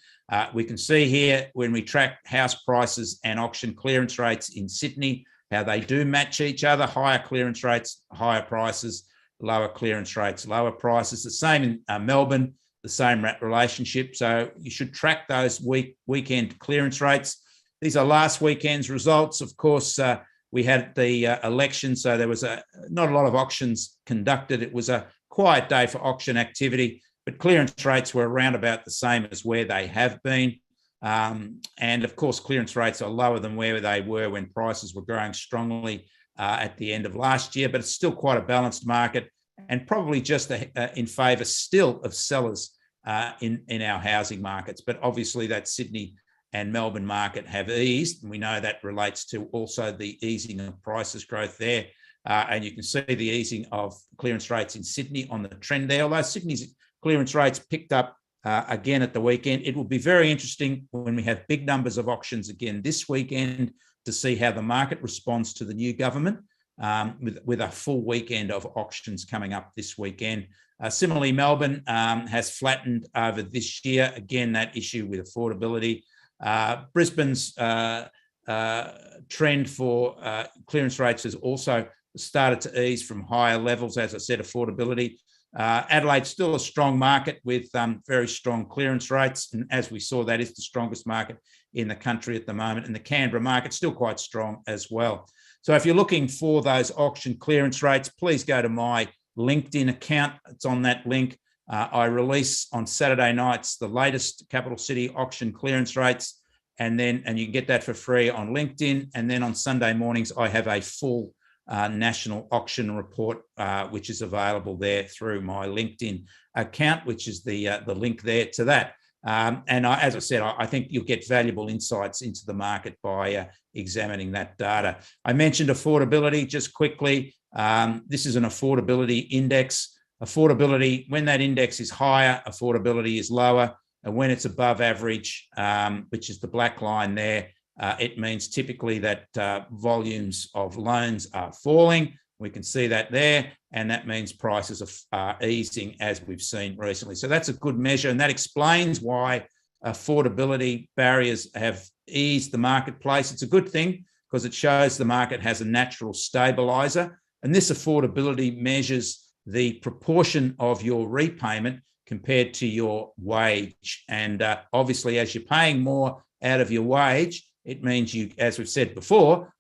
We can see here when we track house prices and auction clearance rates in Sydney, how they do match each other. Higher clearance rates, higher prices, lower clearance rates, lower prices. The same in Melbourne, the same relationship. So you should track those weekend clearance rates. These are last weekend's results. Of course, we had the election, so there was not a lot of auctions conducted. It was a quiet day for auction activity, but clearance rates were around about the same as where they have been. And of course, clearance rates are lower than where they were when prices were growing strongly at the end of last year, but it's still quite a balanced market and probably just in favour still of sellers in our housing markets. But obviously that Sydney and Melbourne market have eased, and we know that relates to also the easing of prices growth there. And you can see the easing of clearance rates in Sydney on the trend there, although Sydney's clearance rates picked up again at the weekend. It will be very interesting when we have big numbers of auctions again this weekend to see how the market responds to the new government, with a full weekend of auctions coming up this weekend. Similarly, Melbourne has flattened over this year. Again, that issue with affordability. Brisbane's trend for clearance rates has also started to ease from higher levels. As I said, affordability. Adelaide's still a strong market with very strong clearance rates. And as we saw, that is the strongest market in the country at the moment. And the Canberra market's still quite strong as well. So if you're looking for those auction clearance rates, please go to my LinkedIn account. It's on that link. I release on Saturday nights the latest capital city auction clearance rates, and you can get that for free on LinkedIn. And then on Sunday mornings, I have a full national auction report, which is available there through my LinkedIn account, which is the link there to that. As I said, I think you'll get valuable insights into the market by examining that data. I mentioned affordability just quickly. This is an affordability index. Affordability, when that index is higher, affordability is lower. And when it's above average, which is the black line there, it means typically that volumes of loans are falling. We can see that there, and that means prices are easing as we've seen recently. So that's a good measure, and that explains why affordability barriers have eased the marketplace. It's a good thing because it shows the market has a natural stabiliser, and this affordability measures the proportion of your repayment compared to your wage. And obviously, as you're paying more out of your wage, it means you, as we've said before,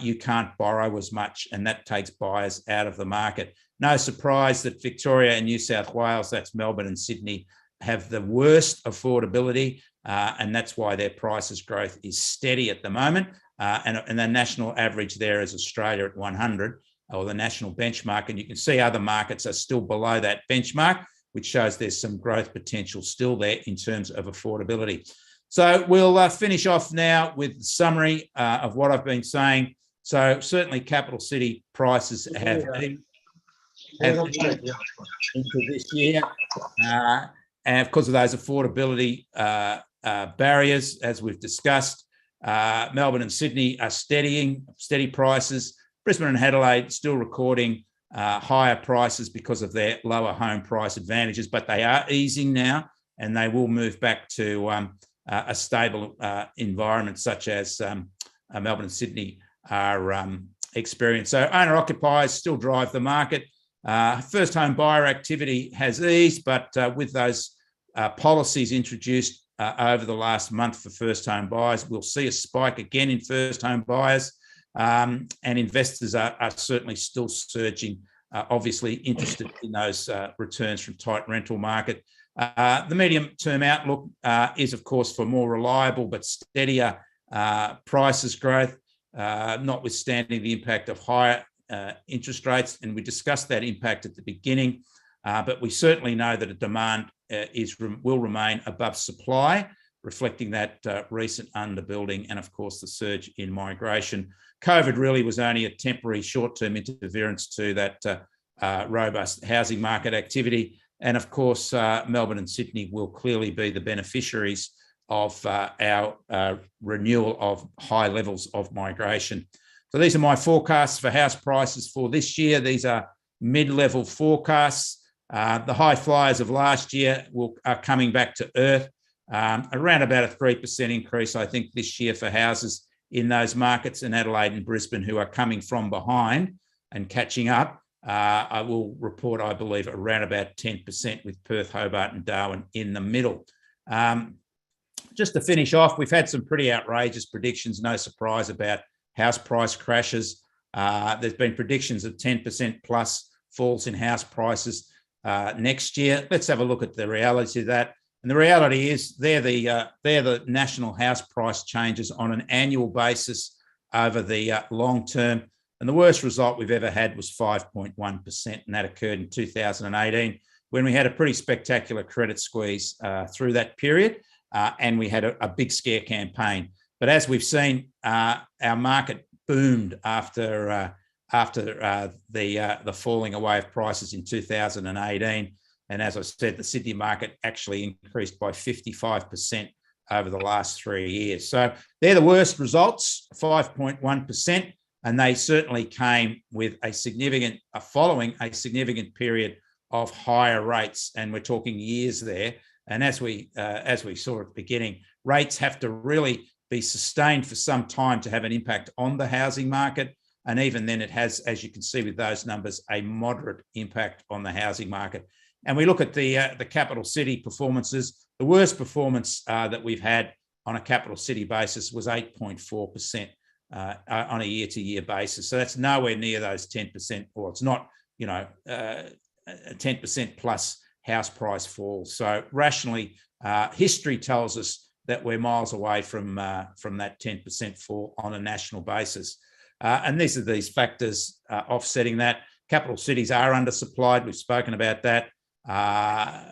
you can't borrow as much, and that takes buyers out of the market. No surprise that Victoria and New South Wales, that's Melbourne and Sydney, have the worst affordability, and that's why their prices growth is steady at the moment. And the national average there is Australia at 100, or the national benchmark, and you can see other markets are still below that benchmark, which shows there's some growth potential still there in terms of affordability. So we'll finish off now with the summary of what I've been saying. So certainly capital city prices have into this year, and because of those affordability barriers, as we've discussed. Melbourne and Sydney are steady prices. Brisbane and Adelaide still recording higher prices because of their lower home price advantages, but they are easing now, and they will move back to a stable environment such as Melbourne and Sydney are experiencing. So owner-occupiers still drive the market. First home buyer activity has eased, but with those policies introduced over the last month for first home buyers, we'll see a spike again in first home buyers, and investors are certainly still surging, obviously interested in those returns from tight rental market. The medium-term outlook is, of course, for more reliable but steadier prices growth, notwithstanding the impact of higher interest rates. And we discussed that impact at the beginning, but we certainly know that a demand will remain above supply, reflecting that recent underbuilding and, of course, the surge in migration. COVID really was only a temporary short-term interference to that robust housing market activity. And, of course, Melbourne and Sydney will clearly be the beneficiaries of our renewal of high levels of migration. So these are my forecasts for house prices for this year. These are mid-level forecasts. The high flyers of last year are coming back to earth. Around about a 3% increase, I think, this year for houses in those markets in Adelaide and Brisbane who are coming from behind and catching up. I will report, I believe, around about 10% with Perth, Hobart and Darwin in the middle. Just to finish off, we've had some pretty outrageous predictions, no surprise, about house price crashes. There's been predictions of 10% plus falls in house prices next year. Let's have a look at the reality of that. And the reality is they're the national house price changes on an annual basis over the long term. And the worst result we've ever had was 5.1%, and that occurred in 2018 when we had a pretty spectacular credit squeeze through that period, and we had a big scare campaign. But as we've seen, our market boomed after the falling away of prices in 2018. And as I said, the Sydney market actually increased by 55% over the last 3 years. So they're the worst results, 5.1%. And they certainly came with following a significant period of higher rates. And we're talking years there. And as we saw at the beginning, rates have to really be sustained for some time to have an impact on the housing market. And even then it has, as you can see with those numbers, a moderate impact on the housing market. And we look at the capital city performances. The worst performance that we've had on a capital city basis was 8.4% on a year-to-year basis. So that's nowhere near those 10%, or it's not, 10% plus house price falls. So rationally, history tells us that we're miles away from that 10% fall on a national basis. And these factors offsetting that. Capital cities are undersupplied. We've spoken about that.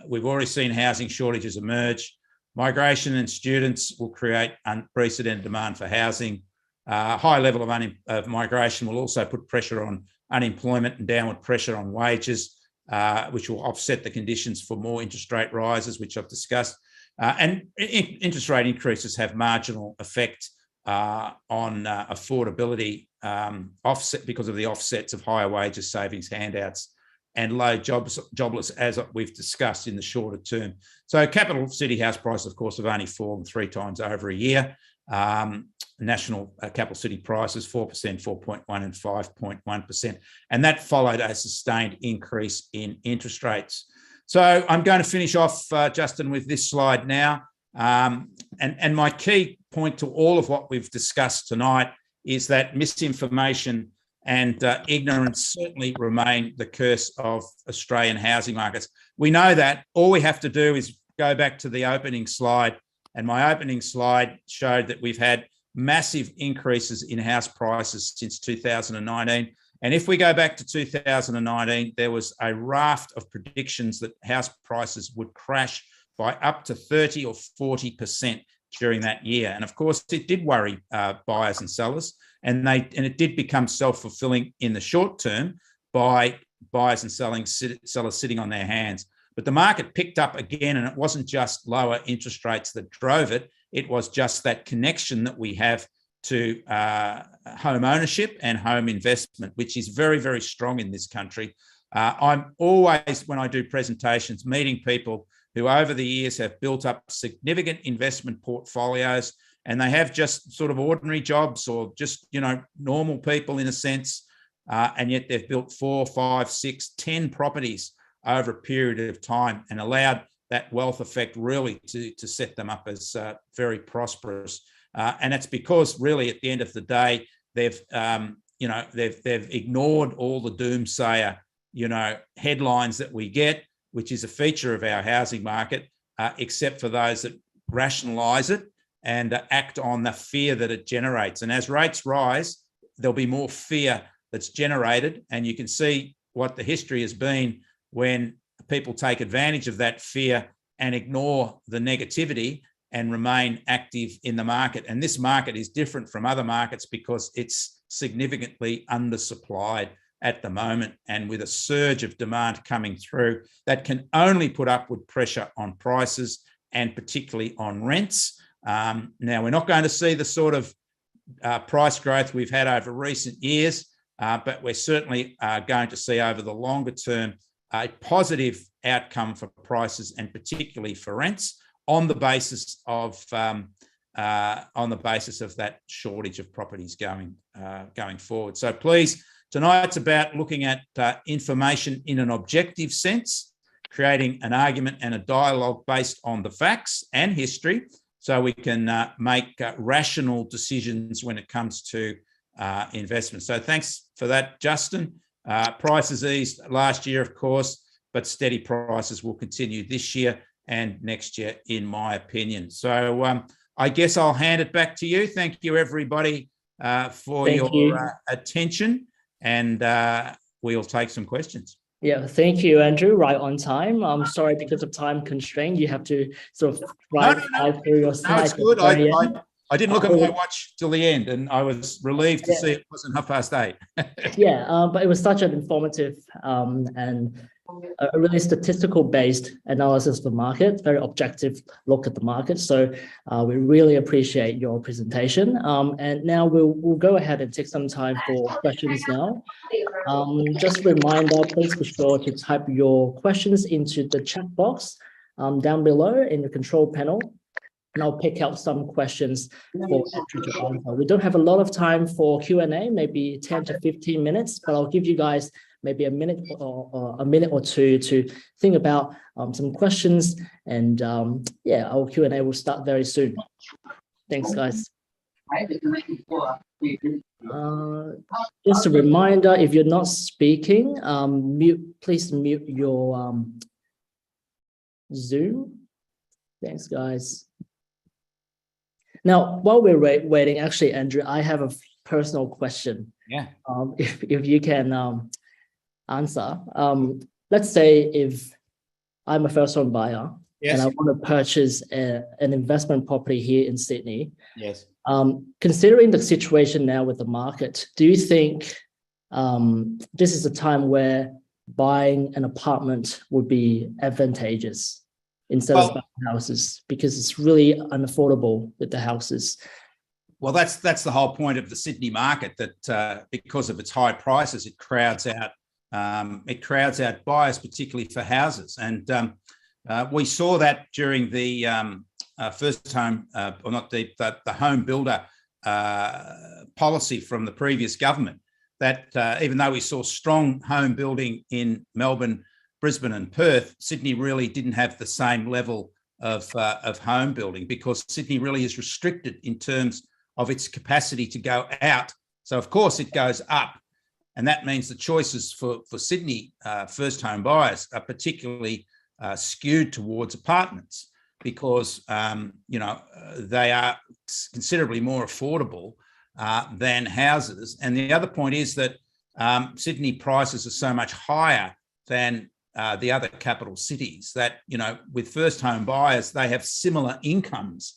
We've already seen housing shortages emerge. Migration and students will create unprecedented demand for housing. High level of migration will also put pressure on unemployment and downward pressure on wages, which will offset the conditions for more interest rate rises, which I've discussed. And interest rate increases have marginal effect on affordability offset because of the offsets of higher wages, savings, handouts, and low jobless, as we've discussed in the shorter term. So capital city house prices, of course, have only fallen 3 times over a year. National capital city prices, 4%, 4.1% and 5.1%. And that followed a sustained increase in interest rates. So I'm going to finish off, Justin, with this slide now. And my key point to all of what we've discussed tonight is that misinformation and ignorance certainly remain the curse of Australian housing markets. We know that. All we have to do is go back to the opening slide. And my opening slide showed that we've had massive increases in house prices since 2019. And if we go back to 2019, there was a raft of predictions that house prices would crash by up to 30 or 40% during that year. And of course, it did worry buyers and sellers, and it did become self-fulfilling in the short term by buyers and sellers sitting on their hands. But the market picked up again, and it wasn't just lower interest rates that drove it. It was just that connection that we have to home ownership and home investment, which is very, very strong in this country. I'm always, when I do presentations, meeting people who over the years have built up significant investment portfolios, and they have just sort of ordinary jobs or just, normal people in a sense, and yet they've built 4, 5, 6, 10 properties over a period of time and allowed that wealth effect really to set them up as very prosperous. And it's because really at the end of the day, they've ignored all the doomsayer, headlines that we get, which is a feature of our housing market, except for those that rationalise it and act on the fear that it generates. And as rates rise, there'll be more fear that's generated. And you can see what the history has been when people take advantage of that fear and ignore the negativity. and remain active in the market. And this market is different from other markets because it's significantly undersupplied at the moment, and with a surge of demand coming through that can only put upward pressure on prices and particularly on rents. Now, we're not going to see the sort of price growth we've had over recent years, but we're certainly going to see over the longer term a positive outcome for prices and particularly for rents on the basis of that shortage of properties going forward. So please, tonight's about looking at information in an objective sense, creating an argument and a dialogue based on the facts and history, so we can make rational decisions when it comes to investment. So thanks for that, Justin. Prices eased last year, of course, but steady prices will continue this year and next year, in my opinion. So I guess I'll hand it back to you. Thank you, everybody, for your attention, and we'll take some questions.
Yeah, thank you, Andrew. Right on time. I'm sorry, because of time constraint, you have to sort of fly through your slides.
No, it's good. I didn't look at my watch till the end, and I was relieved to see it wasn't 8:30.
Yeah, but it was such an informative and a really statistical-based analysis of the market, very objective look at the market. So we really appreciate your presentation. And now we'll go ahead and take some time for questions now. Just a reminder, please be sure to type your questions into the chat box down below in the control panel, and I'll pick out some questions for Andrew to answer. We don't have a lot of time for Q&A, maybe 10 to 15 minutes, but I'll give you guys maybe a minute or two to think about some questions, and yeah, our Q&A will start very soon. Thanks, guys. Just a reminder, if you're not speaking, please mute your Zoom. Thanks, guys. Now, while we're waiting, actually, Andrew, I have a personal question.
Yeah.
If you can answer. Let's say if I'm a first-home buyer, yes, and I want to purchase an investment property here in Sydney.
Yes.
Considering the situation now with the market, do you think this is a time where buying an apartment would be advantageous instead of buying houses, because it's really unaffordable with the houses?
Well, that's the whole point of the Sydney market, that because of its high prices, it crowds out buyers, particularly for houses. And we saw that during the first home, or not the home builder policy from the previous government, that even though we saw strong home building in Melbourne, Brisbane and Perth, Sydney really didn't have the same level of home building, because Sydney really is restricted in terms of its capacity to go out. So of course it goes up, and that means the choices for Sydney first home buyers are particularly skewed towards apartments, because they are considerably more affordable than houses. And the other point is that Sydney prices are so much higher than the other capital cities that, with first home buyers, they have similar incomes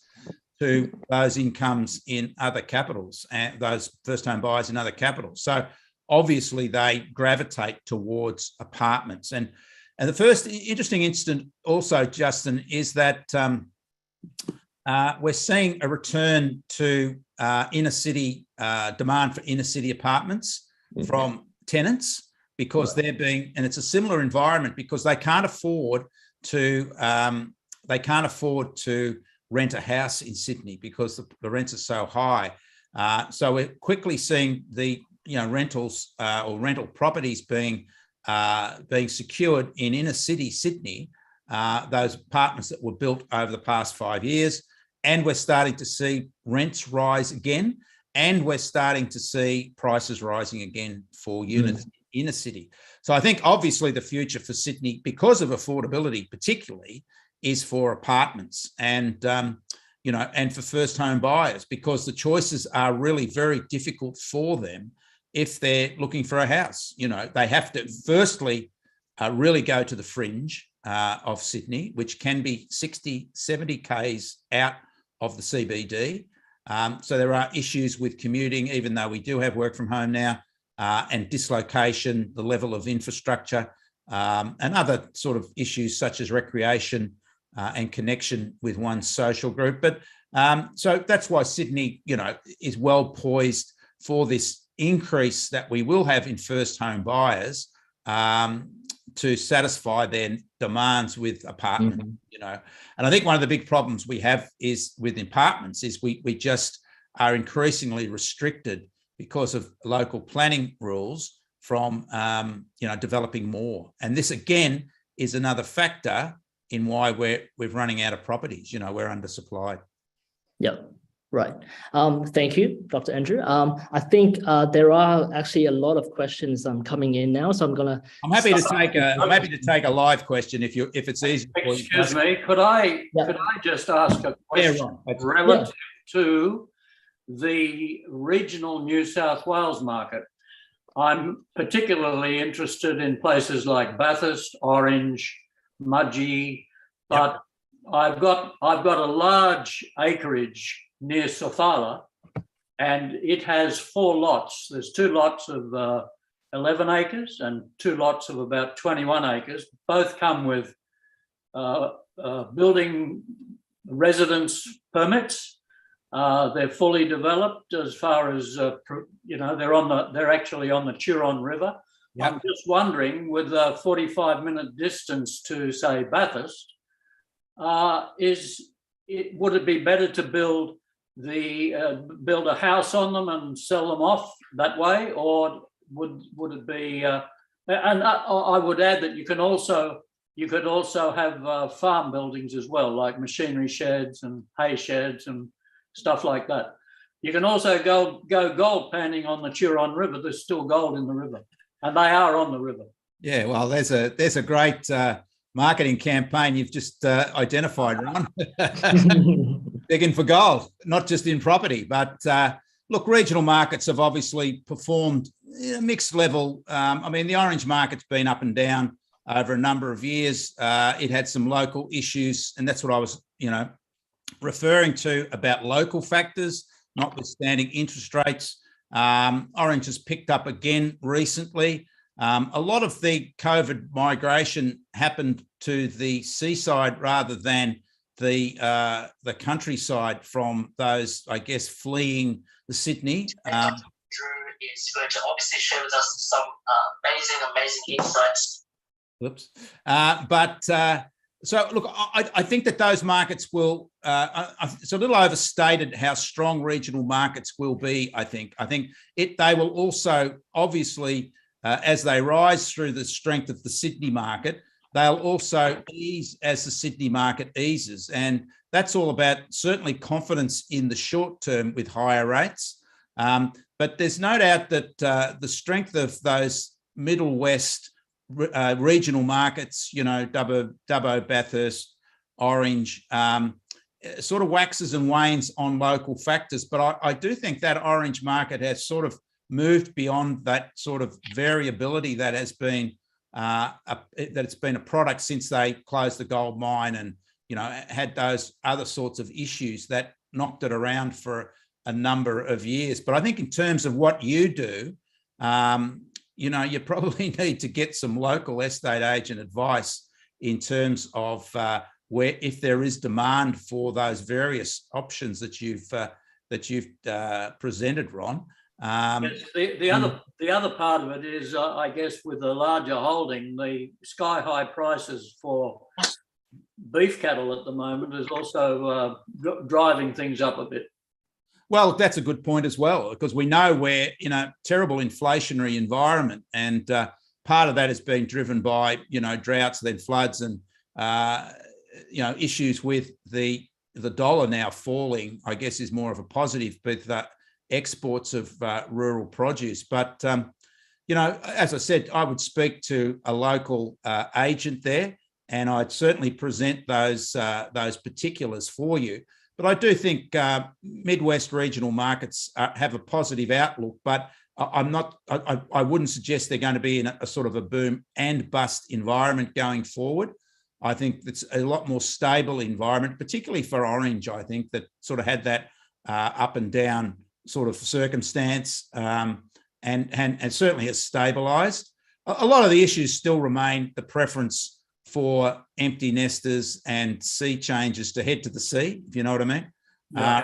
to those incomes in other capitals, and those first home buyers in other capitals. So obviously they gravitate towards apartments. And the first interesting incident also, Justin, is that we're seeing a return to inner city demand for inner city apartments from tenants, because they're being, and it's a similar environment, because they can't afford to rent a house in Sydney because the rents are so high. So we're quickly seeing the rentals or rental properties being secured in inner city Sydney, those apartments that were built over the past 5 years. And we're starting to see rents rise again, and we're starting to see prices rising again for units in inner city. So I think obviously the future for Sydney, because of affordability particularly, is for apartments and for first home buyers, because the choices are really very difficult for them if they're looking for a house. They have to firstly really go to the fringe of Sydney, which can be 60, 70 Ks out of the CBD. So there are issues with commuting, even though we do have work from home now, and dislocation, the level of infrastructure, and other sort of issues such as recreation and connection with one's social group. But so that's why Sydney, is well poised for this increase that we will have in first home buyers to satisfy their demands with apartment, And I think one of the big problems we have is with apartments is we just are increasingly restricted because of local planning rules from, developing more. And this, again, is another factor in why we're running out of properties. We're undersupplied.
Yeah, right. Thank you, Dr. Andrew. I think there are actually a lot of questions coming in now, so
I'm happy to take a live question if it's easy.
Excuse me, could I just ask a question relative to the regional New South Wales market? I'm particularly interested in places like Bathurst, Orange, Mudgee, but I've got a large acreage near Sofala, and it has 4 lots. There's 2 lots of 11 acres and 2 lots of about 21 acres. Both come with building residence permits. They're fully developed as far as they're actually on the Turon River. Yep. I'm just wondering, with a 45-minute distance to, say, Bathurst, would it be better to build a house on them and sell them off that way, or would it be? And I would add that you could also have farm buildings as well, like machinery sheds and hay sheds and stuff like that. You can also go gold panning on the Turon River. There's still gold in the river, and they are on the river. Yeah,
well, there's a great marketing campaign you've just identified, Ron. Digging for gold, not just in property, but look, regional markets have obviously performed mixed level. The orange market's been up and down over a number of years. It had some local issues, and that's what I was, referring to about local factors, notwithstanding interest rates. Orange has picked up again recently. A lot of the COVID migration happened to the seaside rather than the countryside from those, I guess, fleeing the Sydney.
Drew is going to obviously share with us some amazing insights.
Whoops. So, look, I think that those markets will, it's a little overstated how strong regional markets will be, I think. They will also, obviously, as they rise through the strength of the Sydney market, they'll also ease as the Sydney market eases. And that's all about certainly confidence in the short term with higher rates. But there's no doubt that the strength of those Middle West regional markets, Dubbo, Bathurst, Orange, sort of waxes and wanes on local factors. But I do think that Orange market has sort of moved beyond that sort of variability that has been that it's been a product since they closed the gold mine and had those other sorts of issues that knocked it around for a number of years. But I think in terms of what you do, you probably need to get some local estate agent advice in terms of where, if there is demand for those various options that you've presented, Ron.
Yes, the other part of it is, I guess, with the larger holding, the sky-high prices for beef cattle at the moment is also driving things up a bit.
Well, that's a good point as well, because we know we're in a terrible inflationary environment, and part of that has been driven by, droughts, then floods, and issues with the dollar now falling. I guess is more of a positive with exports of rural produce. But as I said, I would speak to a local agent there, and I'd certainly present those particulars for you. But I do think Midwest regional markets have a positive outlook, but I wouldn't suggest they're going to be in a sort of a boom and bust environment going forward. I think it's a lot more stable environment, particularly for orange, I think, that sort of had that up and down sort of circumstance and certainly has stabilised. A lot of the issues still remain the preference for empty nesters and sea changers to head to the sea, if you know what I mean,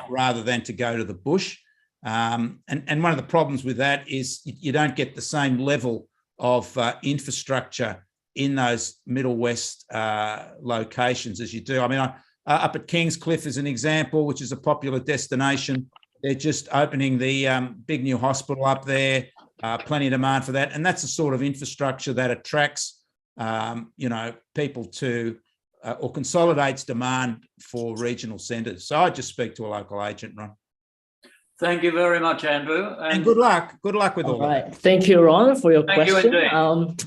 rather than to go to the bush. And one of the problems with that is you don't get the same level of infrastructure in those Middle West locations as you do. I mean, up at Kingscliff is an example, which is a popular destination. They're just opening the big new hospital up there, plenty of demand for that. And that's the sort of infrastructure that attracts people to or consolidates demand for regional centres. So I just speak to a local agent, Ron.
Thank you very much, Andrew.
And good luck. Good luck with all
right.
that.
Thank you, Ron, for your
Thank
question.
you indeed.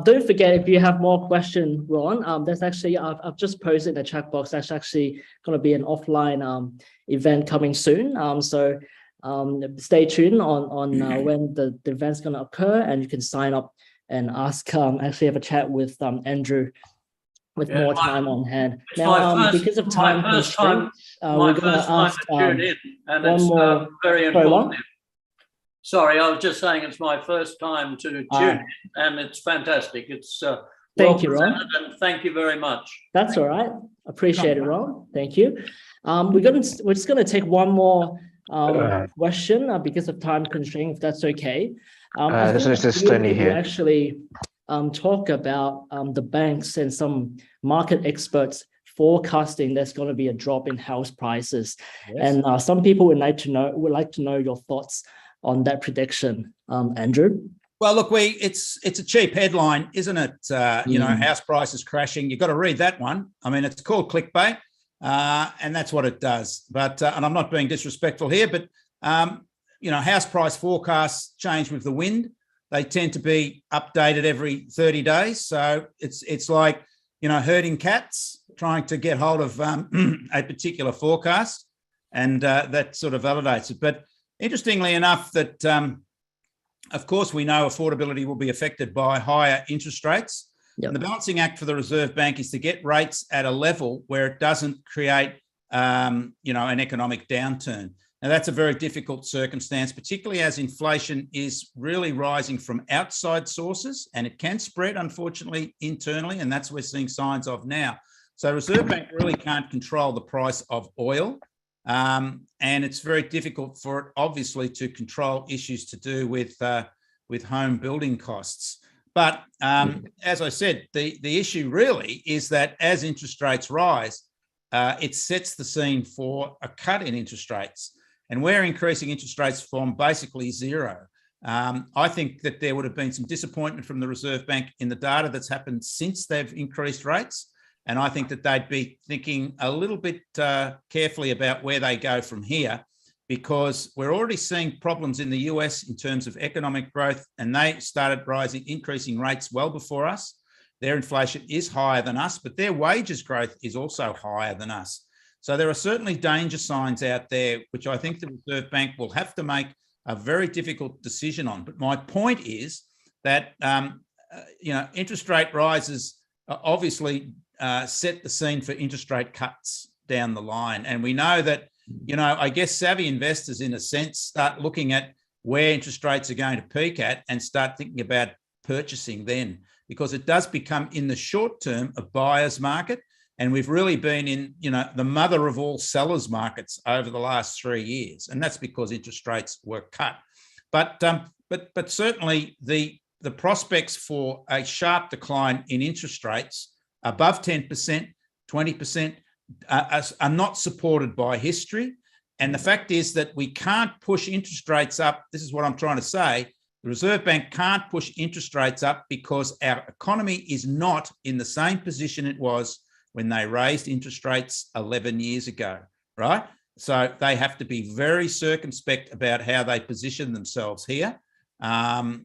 Don't forget, if you have more questions, Ron, there's actually, I've just posted in the chat box, that's actually going to be an offline event coming soon. So stay tuned on when the event's going to occur, and you can sign up and ask, actually have a chat with Andrew with more time on hand. Now, because of time constraints, we're going to ask one more.
Very informative. Sorry, I was just saying it's my first time to tune in, and it's fantastic. It's
thank you, Ron.
And thank you very much.
That's all right. Appreciate it, Ron. Thank you. We're just going to take one more question because of time constraint, if that's okay.
This is Stanley here.
Actually, talk about the banks and some market experts forecasting there's going to be a drop in house prices, and some people would like to know your thoughts on that prediction, Andrew.
Well, look, it's a cheap headline, isn't it? House prices crashing. You've got to read that one. I mean, it's called clickbait, and that's what it does. But and I'm not being disrespectful here, but house price forecasts change with the wind. They tend to be updated every 30 days. So it's like, herding cats, trying to get hold of a particular forecast, and that sort of validates it. But interestingly enough, that of course we know affordability will be affected by higher interest rates. Yep. And the balancing act for the Reserve Bank is to get rates at a level where it doesn't create, an economic downturn. Now, that's a very difficult circumstance, particularly as inflation is really rising from outside sources, and it can spread, unfortunately, internally, and that's what we're seeing signs of now. So the Reserve Bank really can't control the price of oil, and it's very difficult for it, obviously, to control issues to do with home building costs. But as I said, the issue really is that as interest rates rise, it sets the scene for a cut in interest rates. And we're increasing interest rates from basically zero. I think that there would have been some disappointment from the Reserve Bank in the data that's happened since they've increased rates. And I think that they'd be thinking a little bit carefully about where they go from here, because we're already seeing problems in the US in terms of economic growth, and they started increasing rates well before us. Their inflation is higher than us, but their wages growth is also higher than us. So there are certainly danger signs out there, which I think the Reserve Bank will have to make a very difficult decision on. But my point is that, interest rate rises obviously set the scene for interest rate cuts down the line. And we know that, I guess savvy investors, in a sense, start looking at where interest rates are going to peak at and start thinking about purchasing then, because it does become, in the short term, a buyer's market. And we've really been in, the mother of all sellers markets over the last 3 years, and that's because interest rates were cut. But certainly the prospects for a sharp decline in interest rates above 10%, 20% are not supported by history. And the fact is that we can't push interest rates up. This is what I'm trying to say. The Reserve Bank can't push interest rates up because our economy is not in the same position it was when they raised interest rates 11 years ago, right? So they have to be very circumspect about how they position themselves here. I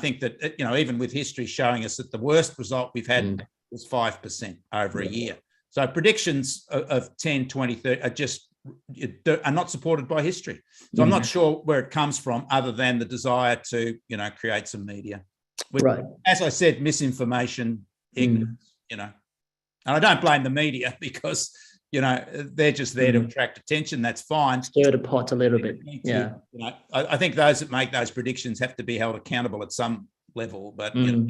think that, even with history showing us that the worst result we've had was 5% over a year. So predictions of 10, 20, 30 are not supported by history. So I'm not sure where it comes from, other than the desire to, create some media. Right. As I said, misinformation, ignorance. you know, and I don't blame the media because, you know, they're just there to attract attention. That's fine.
Stir the pot a little bit. Yeah.
You know, I think those that make those predictions have to be held accountable at some level, but you know.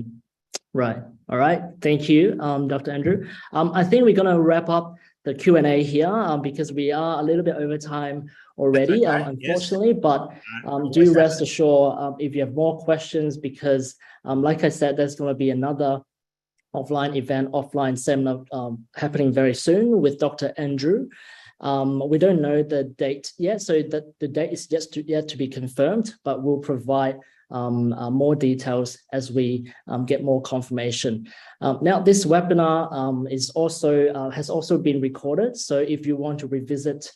Right. All right. Thank you, Dr. Andrew. I think we're going to wrap up the Q&A here because we are a little bit over time already,
okay.
unfortunately,
yes.
but do rest assured if you have more questions, because like I said, there's going to be another offline seminar happening very soon with Dr. Andrew. We don't know the date yet, so that the date is yet to be confirmed, but we'll provide more details as we get more confirmation. Now, this webinar has also been recorded, so if you want to revisit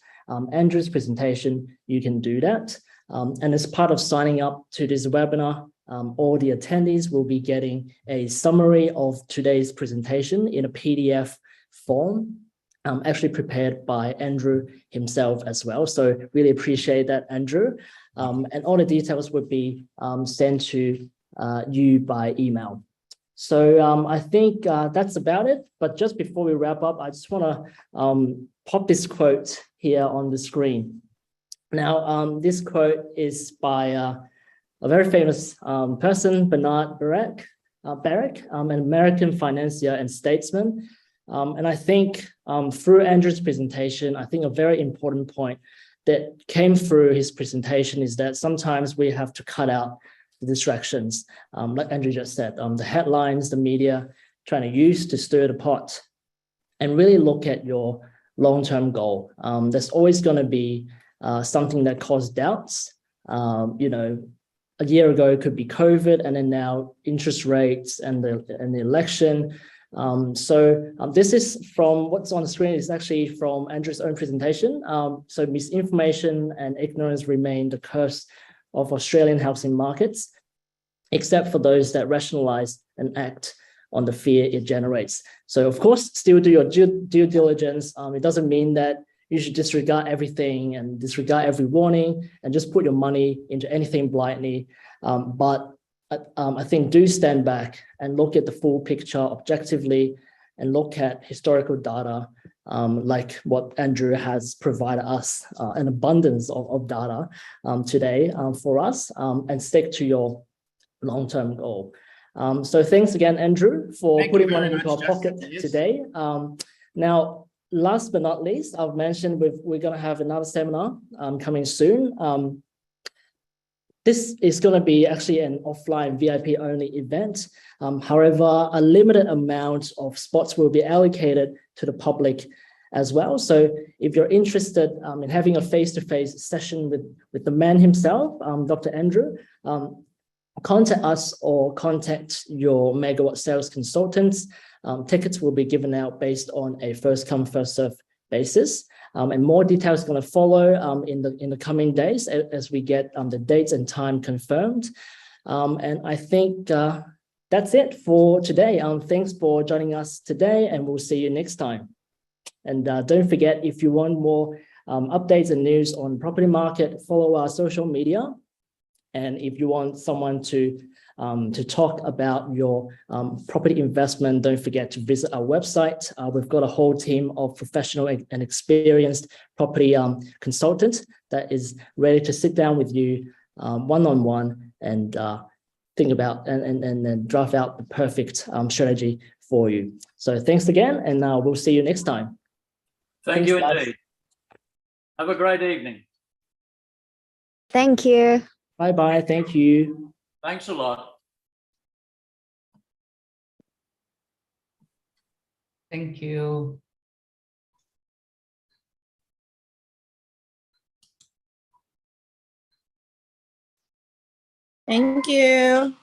Andrew's presentation, you can do that. And as part of signing up to this webinar, all the attendees will be getting a summary of today's presentation in a PDF form, actually prepared by Andrew himself as well. So really appreciate that, Andrew. And all the details would be sent to you by email. So I think that's about it. But just before we wrap up, I just want to pop this quote here on the screen. Now, this quote is by a very famous person, Bernard Baruch, an American financier and statesman. And I think through Andrew's presentation, I think a very important point that came through his presentation is that sometimes we have to cut out the distractions. Like Andrew just said, the headlines, the media trying to use to stir the pot, and really look at your long-term goal. There's always going to be something that causes doubts. You know, a year ago it could be COVID, and then now interest rates and the election. So this is from what's on the screen is actually from Andrew's own presentation. So misinformation and ignorance remain the curse of Australian housing markets, except for those that rationalize and act on the fear it generates. So of course, still do your due diligence. It doesn't mean that you should disregard everything and disregard every warning and just put your money into anything blindly. But I think do stand back and look at the full picture objectively and look at historical data, like what Andrew has provided us, an abundance of data today for us, and stick to your long-term goal. So thanks again, Andrew, for putting money into our pocket today. Now, last but not least, I've mentioned we're going to have another seminar coming soon. This is going to be actually an offline VIP only event. However, a limited amount of spots will be allocated to the public as well. So if you're interested in having a face-to-face session with the man himself, Dr. Andrew, contact us or contact your Megawatt sales consultants. Tickets will be given out based on a first-come, first-served basis. And more details are going to follow in the coming days as we get the dates and time confirmed. And I think that's it for today. Thanks for joining us today, and we'll see you next time. And don't forget, if you want more updates and news on property market, follow our social media. And if you want someone to talk about your property investment, don't forget to visit our website. We've got a whole team of professional and experienced property consultants that is ready to sit down with you one-on-one and think about and draft out the perfect strategy for you. So thanks again, and we'll see you next time.
Thank you indeed. Have a great evening.
Thank you.
Bye-bye. Thank you.
Thanks a lot.
Thank you.
Thank you.